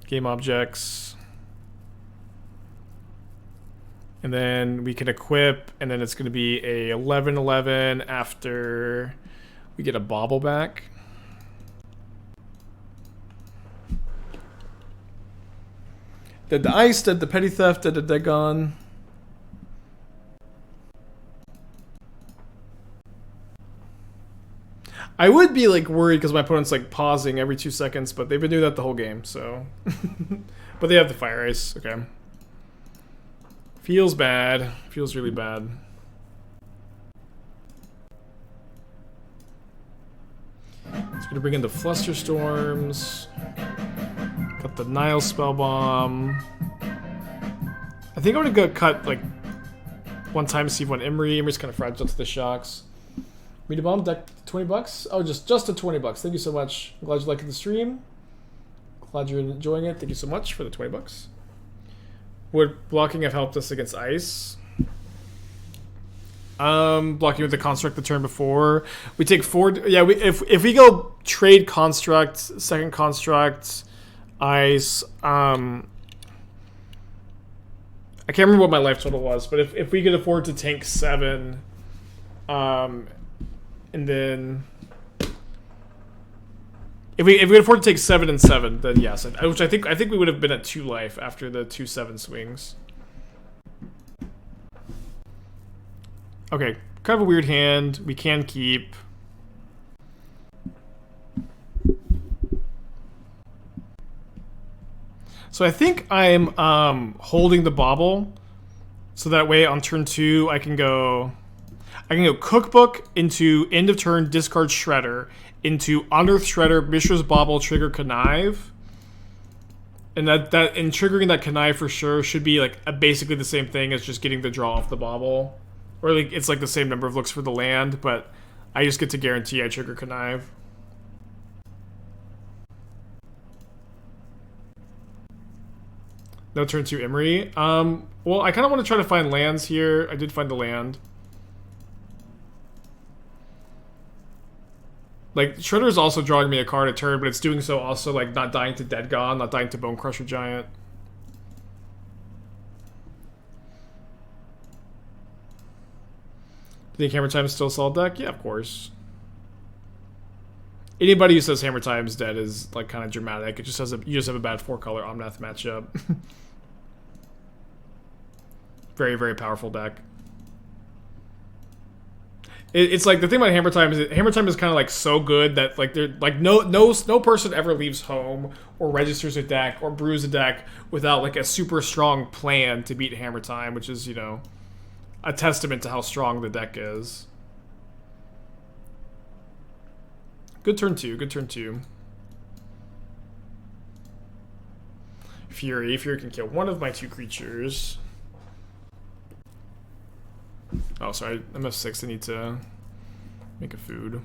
game objects, and then we can equip, and then it's going to be a 11/11 after we get a Bauble back. Did the Ice, did the Petty Theft, did the Dagon. I would be like worried because my opponent's like pausing every 2 seconds, but they've been doing that the whole game, so. But they have the Fire Ice, okay. Feels bad. Feels really bad. It's gonna bring in the Flusterstorms. Got the Nihil Spellbomb. I think I'm gonna go cut like one Time Sieve, one Emry. Emry's kind of fragile to the shocks. Minamo deck 20 bucks. Oh, just a 20 bucks. Thank you so much. I'm glad you liked the stream. Glad you're enjoying it. Thank you so much for the 20 bucks. Would blocking have helped us against ice? Blocking with the construct the turn before. We take 4. Yeah, if we go trade construct, second construct, ice. I can't remember what my life total was, but if we could afford to tank 7, and then if we could afford to take 7 and 7, then yes. Which I think we would have been at 2 life after the 2/7 swings. Okay, kind of a weird hand. We can keep. So I think I'm holding the Bauble, so that way on turn 2 I can go Cookbook into end of turn discard Shredder into Unearth Shredder, Mishra's Bauble, trigger Connive, and that and triggering that Connive for sure should be like basically the same thing as just getting the draw off the Bauble, or like it's like the same number of looks for the land, but I just get to guarantee I trigger Connive. No turn 2 Emry. Well, I kind of want to try to find lands here. I did find the land. Like, Shredder is also drawing me a card a turn, but it's doing so also, like, not dying to Dead Gone, not dying to Bone Crusher Giant. Do you think Hammer Time is still a solid deck? Yeah, of course. Anybody who says Hammer Time is dead is, like, kind of dramatic. It just has you just have a bad 4-color Omnath matchup. Very, very powerful deck. It's like the thing about Hammer Time is kind of like so good that like they're like no person ever leaves home or registers a deck or brews a deck without like a super strong plan to beat Hammer Time, which is, you know, a testament to how strong the deck is. Good turn 2. Good turn 2. Fury can kill one of my 2 creatures. Oh, sorry. MF6, I need to make a food.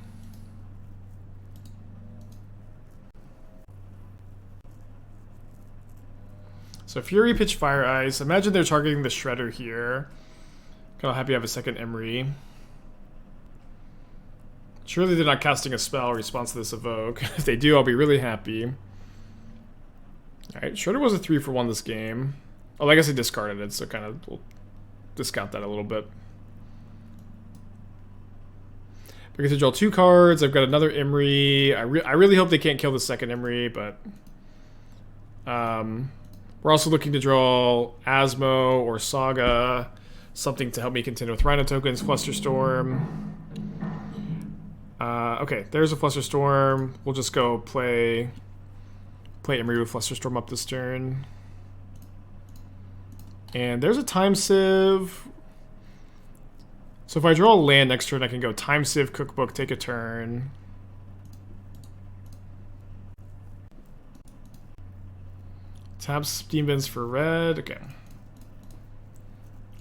So Fury pitch Fire Ice. Imagine they're targeting the Shredder here. Kind of happy I have a second Emry. Surely they're not casting a spell in response to this Evoke. If they do, I'll be really happy. Alright, Shredder was a 3-for-1 this game. Oh, I guess I discarded it, so kind of we'll discount that a little bit. Because I draw 2 cards, I've got another Emry. I really hope they can't kill the second Emry, but we're also looking to draw Asmo or Saga, something to help me contend with Rhino tokens, Flusterstorm. Okay, there's a Flusterstorm. We'll just go play Emry with Flusterstorm up this turn. And there's a Time Sieve. So if I draw a land next turn, I can go Time Sieve, Cookbook, take a turn. Tap Steam Vents for red. Okay.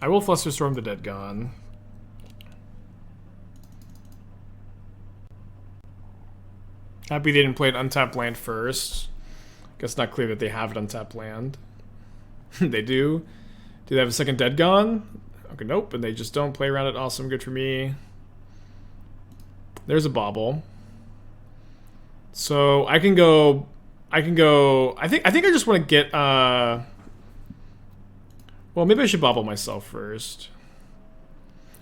I will Flusterstorm the Dead Gone. Happy they didn't play an untapped land first. Guess not clear that they have an untapped land. They do. Do they have a second Dead Gone? Okay, nope, and they just don't play around it. Awesome, good for me. There's a Bauble. So I can go. I think I just want to get. Well, maybe I should Bauble myself first,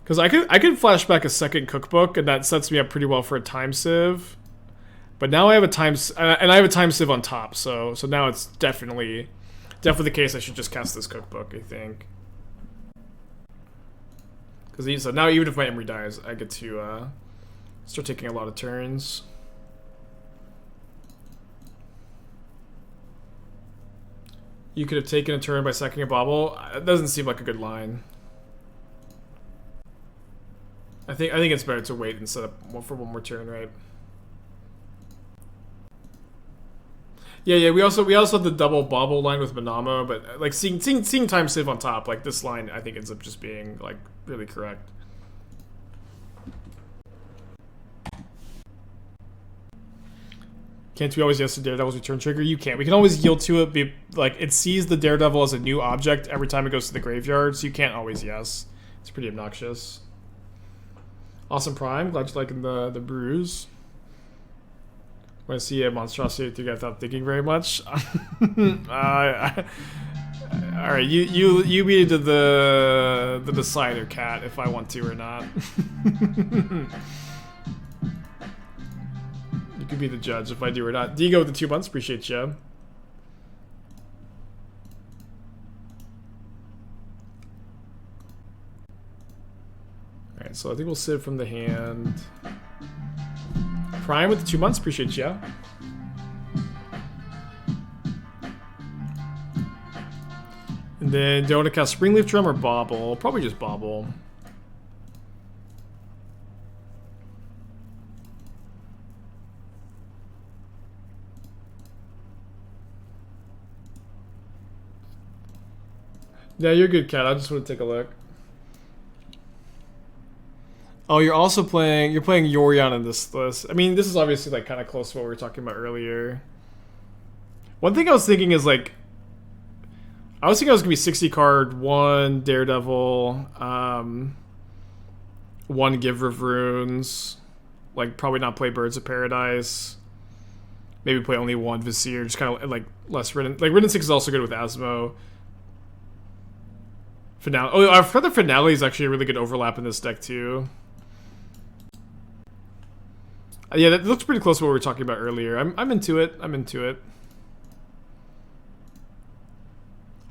because I could flash back a second Cookbook, and that sets me up pretty well for a Time Sieve. But now I have a Time Sieve on top, so now it's definitely the case I should just cast this Cookbook, I think. Because so now even if my Emry dies, I get to start taking a lot of turns. You could have taken a turn by sacking a Bauble. It doesn't seem like a good line. I think it's better to wait and set up for one more turn, right? Yeah. We also have the double Bauble line with Minamo, but like seeing Time Sieve on top, like this line, I think ends up just being like really correct. Can't we always yes to Daredevil's return trigger? You can't. We can always yield to it. Like, it sees the Daredevil as a new object every time it goes to the graveyard, so you can't always yes. It's pretty obnoxious. Awesome Prime. Glad you're liking the bruise. Want to see a monstrosity with you guys without thinking very much? Alright, you be the decider, cat, if I want to or not. You could be the judge if I do or not. Digo with the 2 months, appreciate you. Alright, so I think we'll sit from the hand. Prime with the 2 months, appreciate you. And then do I want to cast Springleaf Drum or Bauble? Probably just Bauble. Yeah, you're good, cat. I just want to take a look. Oh, you're also playing. You're playing Yorion in this list. I mean, this is obviously like kind of close to what we were talking about earlier. One thing I was thinking is like, I was thinking I was gonna be 60 card, 1 Daredevil, 1 Giver of Runes, like probably not play Birds of Paradise. Maybe play only 1 Vizier, just kind of like less Ridden. Like Ridden 6 is also good with Asmo. Finale. Oh, I've heard the Finale is actually a really good overlap in this deck too. Yeah, that looks pretty close to what we were talking about earlier. I'm into it. I'm into it.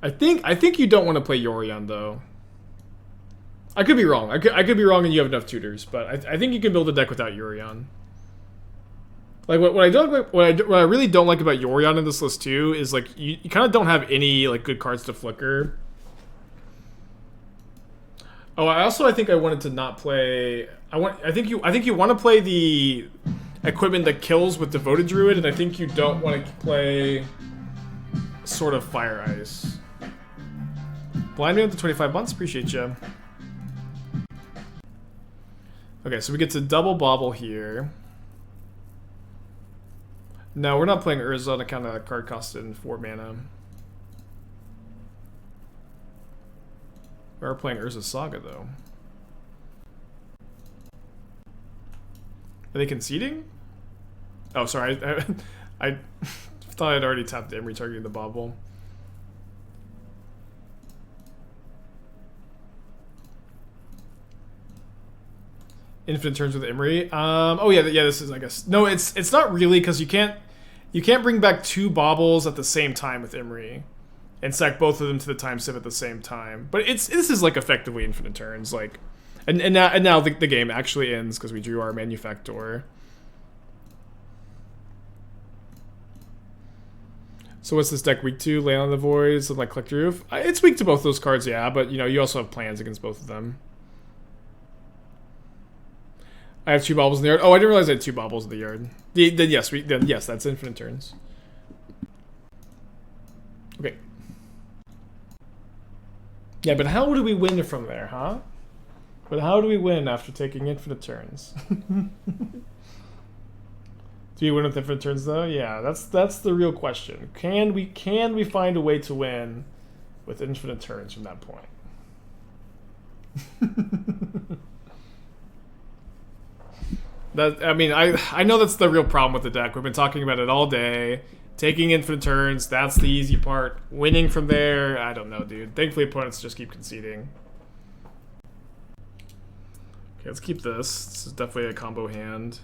I think you don't want to play Yorion though. I could be wrong. I could be wrong, and you have enough tutors, but I think you can build a deck without Yorion. Like what I don't like, what I really don't like about Yorion in this list too is like you kind of don't have any like good cards to flicker. Oh, I think I wanted to not play. I think you want to play the equipment that kills with Devoted Druid, and I think you don't want to play Sword of Fire Ice. Blind me with the 25 months, appreciate you. Okay, so we get to double Bauble here. No, we're not playing Urza on account of that card costing 4 mana. We are playing Urza Saga, though. Are they conceding? Oh, sorry. I thought I'd already tapped Emry targeting the Bauble. Infinite turns with Emry. Oh yeah, this is, I guess. No, it's not really, because you can't bring back 2 Baubles at the same time with Emry and stack both of them to the Time Sieve at the same time. But this is like effectively infinite turns, like, and now the game actually ends because we drew our Manufactor. So what's this deck weak to? Lay on the Voids and like Collector Roof? It's weak to both those cards, yeah, but you know, you also have plans against both of them. I have 2 Baubles in the yard. Oh, I didn't realize I had 2 Baubles in the yard. Then yes, that's infinite turns. Okay. Yeah, but how do we win from there, huh? But how do we win after taking infinite turns? Do we win with infinite turns though? Yeah, that's the real question. Can we find a way to win with infinite turns from that point? I know that's the real problem with the deck. We've been talking about it all day. Taking infinite turns, that's the easy part. Winning from there, I don't know, dude. Thankfully, opponents just keep conceding. Okay, let's keep this. This is definitely a combo hand.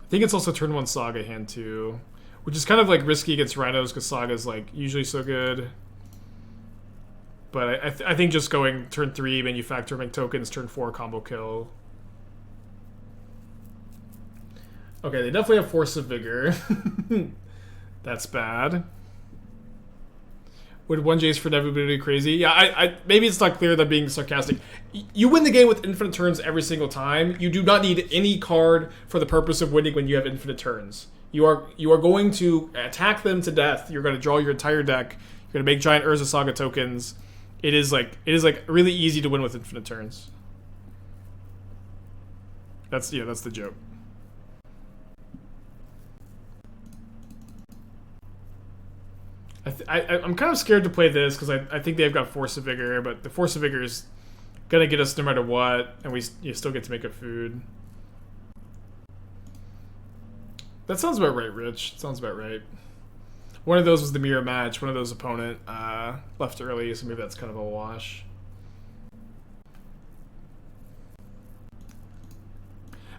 I think it's also turn 1 Saga hand too, which is kind of like risky against Rhinos because Saga's like usually so good. But I think just going turn 3 Manufactor, make tokens, turn 4 combo kill. Okay, they definitely have Force of Vigor. That's bad. Would 1 Jace for inevitability be crazy? Yeah, maybe it's not clear that I'm being sarcastic. You win the game with infinite turns every single time. You do not need any card for the purpose of winning when you have infinite turns. You are going to attack them to death. You're going to draw your entire deck. You're going to make giant Urza Saga tokens. It is like really easy to win with infinite turns. That's the joke. I'm kind of scared to play this because I think they've got Force of Vigor, but the Force of Vigor is gonna get us no matter what, and you still get to make a food. That sounds about right, Rich. Sounds about right. One of those was the mirror match. One of those opponent left early, so maybe that's kind of a wash.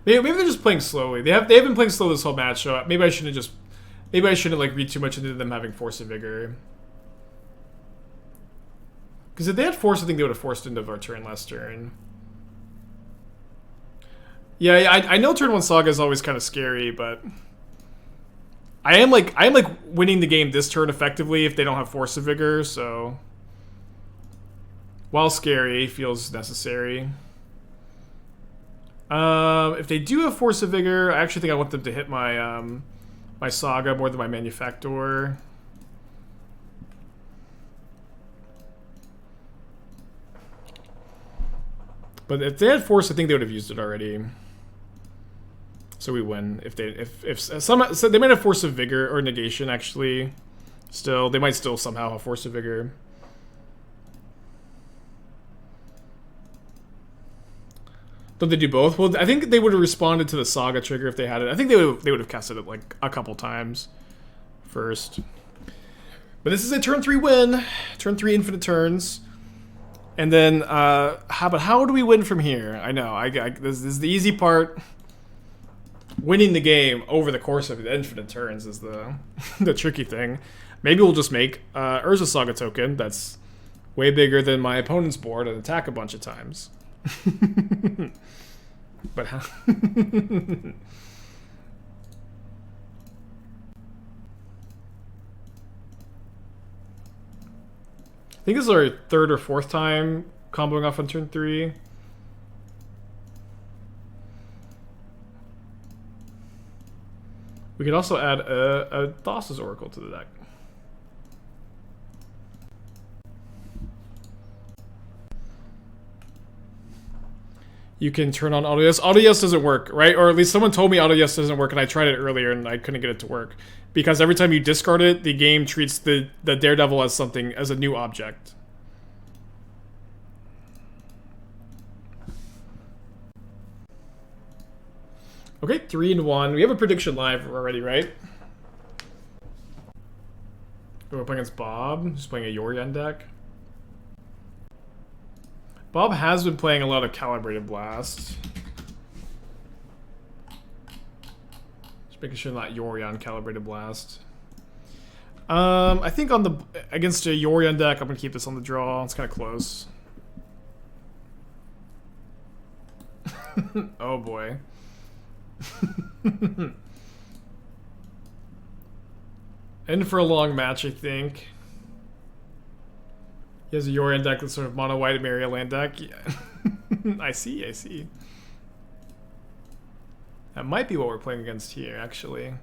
Maybe they're just playing slowly. They've been playing slow this whole match, so maybe I shouldn't like read too much into them having Force of Vigor. Because if they had Force, I think they would have forced into our turn last turn. Yeah, I know turn 1 Saga is always kind of scary, but I am like winning the game this turn effectively if they don't have Force of Vigor, so while scary, feels necessary. If they do have Force of Vigor, I actually think I want them to hit my my Saga more than my Manufactor. But if they had Force, I think they would have used it already. So we win. If some, so they might have Force of Vigor or Negation actually. Still, they might still somehow have Force of Vigor. Don't they do both? Well, I think they would have responded to the Saga trigger if they had it. I think they would have casted it like a couple times first. But this is a turn 3 win. Turn 3 infinite turns. And then, how do we win from here? I know, this is the easy part. Winning the game over the course of the infinite turns is the the tricky thing. Maybe we'll just make Urza Saga token that's way bigger than my opponent's board and attack a bunch of times. But how? I think this is our 3rd or 4th time comboing off on turn 3. We could also add a Thassa's Oracle to the deck. You can turn on Auto Yes. Auto Yes doesn't work, right? Or at least someone told me Auto Yes doesn't work, and I tried it earlier and I couldn't get it to work. Because every time you discard it, the game treats the Daredevil as something, as a new object. Okay, 3-1. We have a prediction live already, right? We're playing against Bob, who's playing a Yorion deck. Bob has been playing a lot of Calibrated Blast. Just making sure not Yorion Calibrated Blast. I think against a Yorion deck, I'm gonna keep this on the draw. It's kind of close. Oh boy. In for a long match, I think. He has a Yorion deck that's sort of mono white Maria land deck. Yeah. I see. That might be what we're playing against here, actually.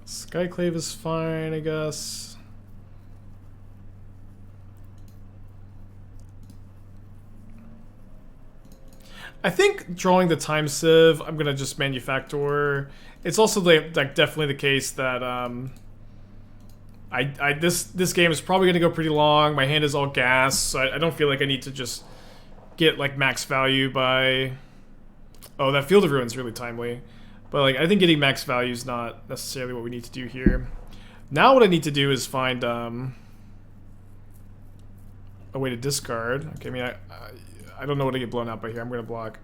Skyclave is fine, I guess. I think drawing the Time Sieve, I'm gonna just Manufactor. It's also like definitely the case that this game is probably gonna go pretty long. My hand is all gas, so I don't feel like I need to just get like max value by. Oh, that Field of Ruin is really timely, but like I think getting max value is not necessarily what we need to do here. Now what I need to do is find a way to discard. Okay, I mean I don't know what to get blown out by here. I'm gonna block.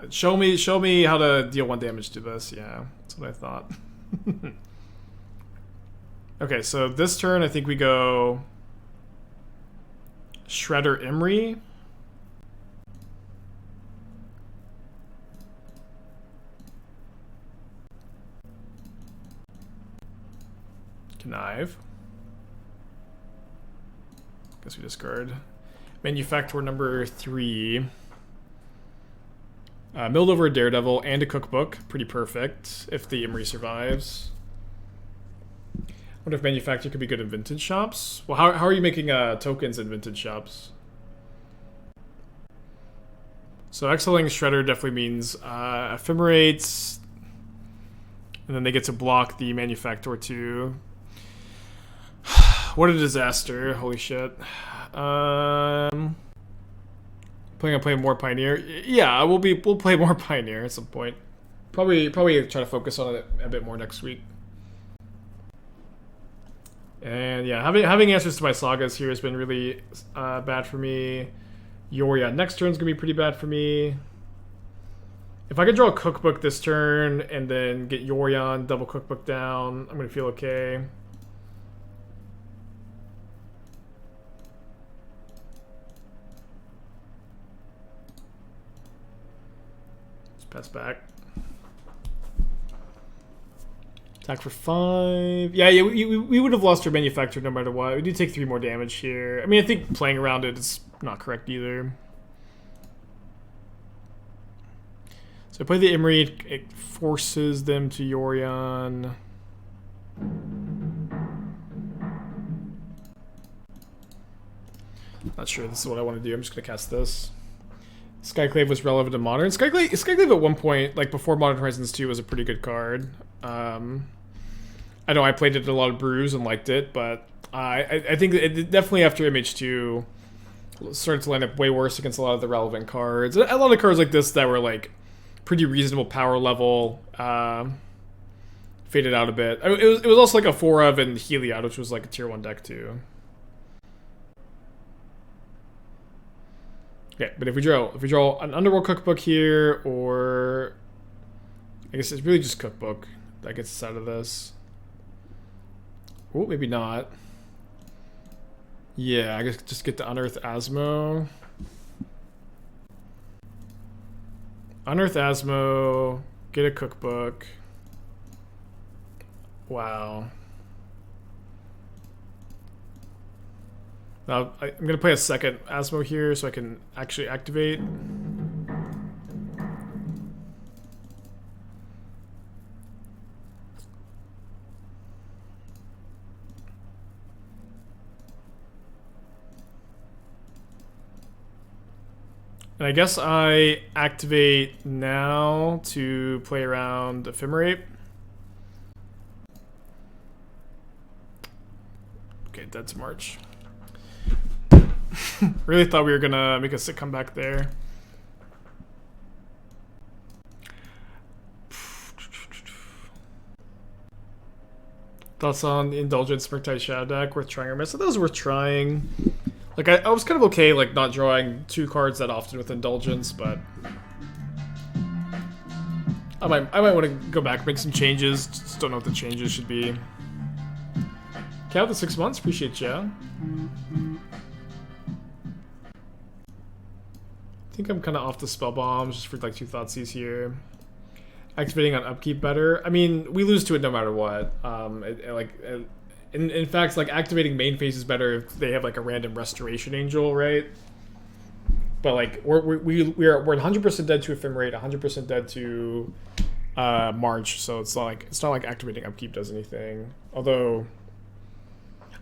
Show me how to deal 1 damage to this. Yeah, that's what I thought. Okay, so this turn I think we go Shredder Emry. Connive. Guess we discard. Manufactor number 3. Milled over a Daredevil and a Cookbook. Pretty perfect if the Emry survives. wonder if Manufactor could be good in vintage shops. Well, how are you making tokens in vintage shops? So exiling Shredder definitely means ephemerates, and then they get to block the Manufactor too. What a disaster! Holy shit. Planning on playing more Pioneer. Yeah, we'll play more Pioneer at some point. Probably try to focus on it a bit more next week. And yeah, having answers to my sagas here has been really bad for me. Yoria next turn's gonna be pretty bad for me. If I could draw a cookbook this turn and then get Yorion double cookbook down, I'm gonna feel okay. Just pass back. Attack for 5. Yeah, we would have lost our Manufacturer no matter what. We do take 3 more damage here. I mean, I think playing around it is not correct either. So I play the Emry. It forces them to Yorion. Not sure this is what I want to do. I'm just going to cast this. Skyclave was relevant to Modern. Skyclave at one point, like before Modern Horizons 2, was a pretty good card. I know I played it in a lot of brews and liked it, but I think it definitely after MH2 started to line up way worse against a lot of the relevant cards. A lot of cards like this that were like pretty reasonable power level faded out a bit. It was also like a 4 of and Heliod, which was like a tier 1 deck too. Okay, but if we draw an Underworld Cookbook here, or I guess it's really just Cookbook that gets us out of this. Oh, maybe not. Yeah, I guess just get to Unearth Asmo. Unearth Asmo, get a Cookbook. Wow. Now, I'm going to play a second Asmo here so I can actually activate. And I guess I activate now to play around Ephemerate. Okay, Dead's March. Really thought we were gonna make a sick comeback there. Thoughts on the Indulgent Springtide Shadow deck? Worth trying or miss? I thought it was worth trying. Like, I was kind of okay, like, not drawing 2 cards that often with Indulgence, but I might want to go back, make some changes. Just don't know what the changes should be. Cal, the 6 months, appreciate ya. I think I'm kind of off the Spellbomb, just for like 2 Thoughtseize here. Activating on upkeep better. I mean, we lose to it no matter what. In fact, like activating main phase is better if they have like a random Restoration Angel, right? But like we're 100% dead to Ephemerate, 100% dead to March, so it's not like activating upkeep does anything. Although,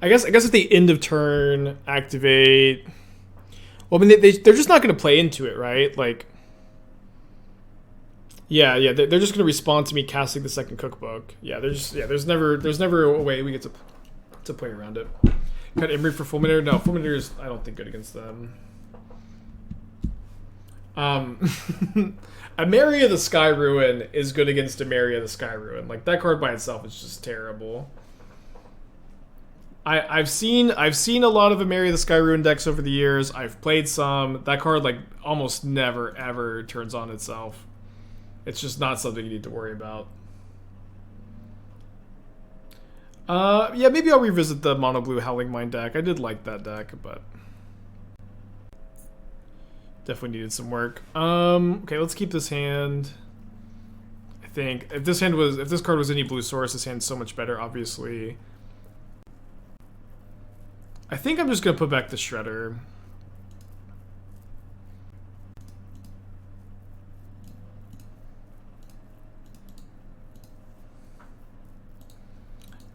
I guess at the end of turn activate. Well, I mean they're just not going to play into it, right? Like, yeah, they're just going to respond to me casting the second Cookbook. Yeah, there's never a way we get to play around it. Cut Emry for Fulminator. No, Fulminator is I don't think good against them. Emery of the Sky Ruin is good against Emery of the Sky Ruin. Like that card by itself is just terrible. I've seen a lot of Emry of the Sky Ruin decks over the years. I've played some. That card like almost never ever turns on itself. It's just not something you need to worry about. Yeah, maybe I'll revisit the Mono Blue Howling Mine deck. I did like that deck, but definitely needed some work. Okay, let's keep this hand. I think if this card was any blue source, this hand's so much better, obviously. I think I'm just gonna put back the Shredder.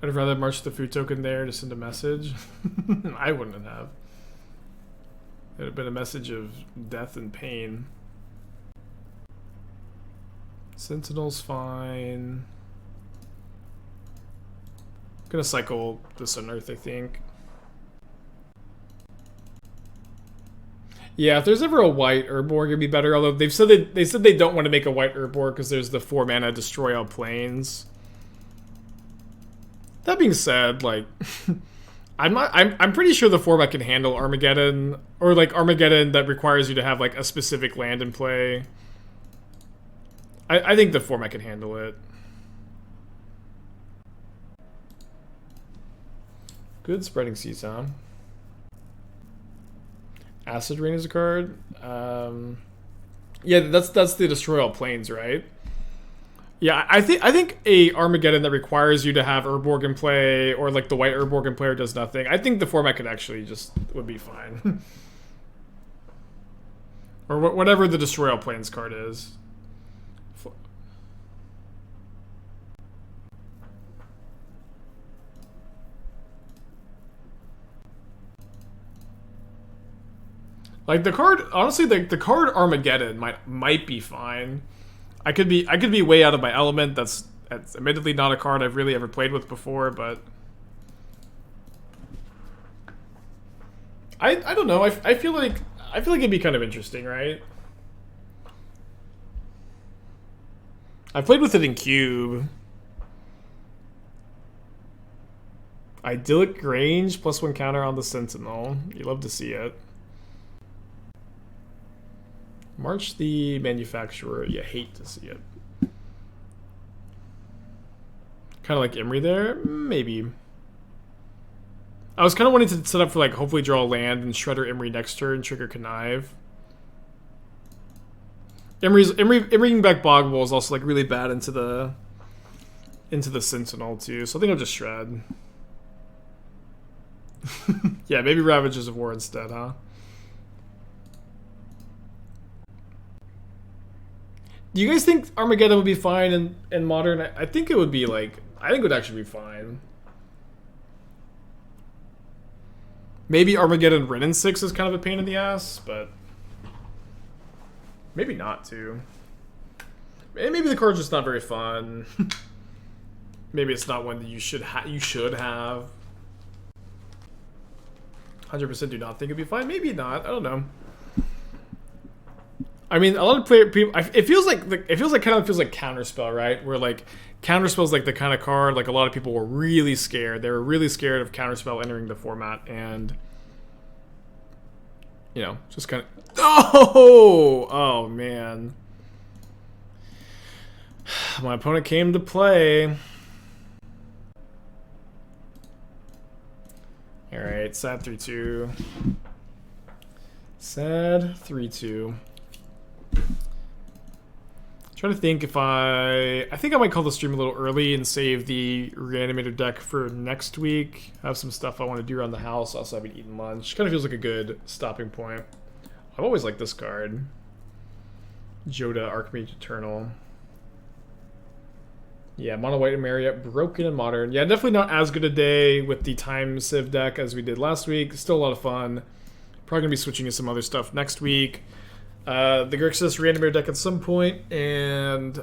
I'd rather march the food token there to send a message. I wouldn't have. It would have been a message of death and pain. Sentinel's fine. I'm gonna cycle this Unearth, I think. Yeah, if there's ever a white Urborg, it'd be better. Although they said they don't want to make a white Urborg because there's the 4 mana destroy all planes. That being said, like, I'm pretty sure the format can handle Armageddon, or like Armageddon that requires you to have like a specific land in play. I think the format can handle it. Good spreading seas, huh? Acid Rain is a card. Yeah, that's the destroy all planes, right? Yeah, I think a Armageddon that requires you to have Urborg in play, or like the white Urborg in play, or does nothing. I think the format could actually would be fine. Or whatever the destroy all planes card is. Like the card, honestly, the card Armageddon might be fine. I could be way out of my element. That's admittedly not a card I've really ever played with before, but I don't know. I feel like it'd be kind of interesting, right? I played with it in Cube. Idyllic Grange +1 counter on the Sentinel. You love to see it. March the Manufacturer. You hate to see it. Kind of like Emry there? Maybe. I was kind of wanting to set up for like hopefully draw a land and Shredder Emry next turn, trigger Connive. Emrying back Bauble is also like really bad into the Sentinel too, so I think I'll just shred. Yeah, maybe Ravages of War instead, huh? Do you guys think Armageddon would be fine in Modern? I think it would be like... I think it would actually be fine. Maybe Armageddon Wrenn and 6 is kind of a pain in the ass, but... maybe not, too. Maybe the card's just not very fun. Maybe it's not one that you should have. 100% do not think it'd be fine. Maybe not. I don't know. I mean, a lot of people. It feels like Counterspell, right? Where like Counterspell is like the kind of card like a lot of people were really scared. They were really scared of Counterspell entering the format, and you know, just kind of. Oh man, my opponent came to play. All right, sad 3-2. Sad 3-2. Trying to think if I think I might call the stream a little early and save the Reanimator deck for next week. I have some stuff I want to do around the house. Also, I haven't eaten lunch. Kind of feels like a good stopping point. I've always liked this card. Joda, Archmage Eternal. Yeah, Mono White and Marriott, Broken and Modern. Yeah, definitely not as good a day with the Time Sieve deck as we did last week. Still a lot of fun. Probably going to be switching to some other stuff next week. The Grixis Reanimator deck at some point, and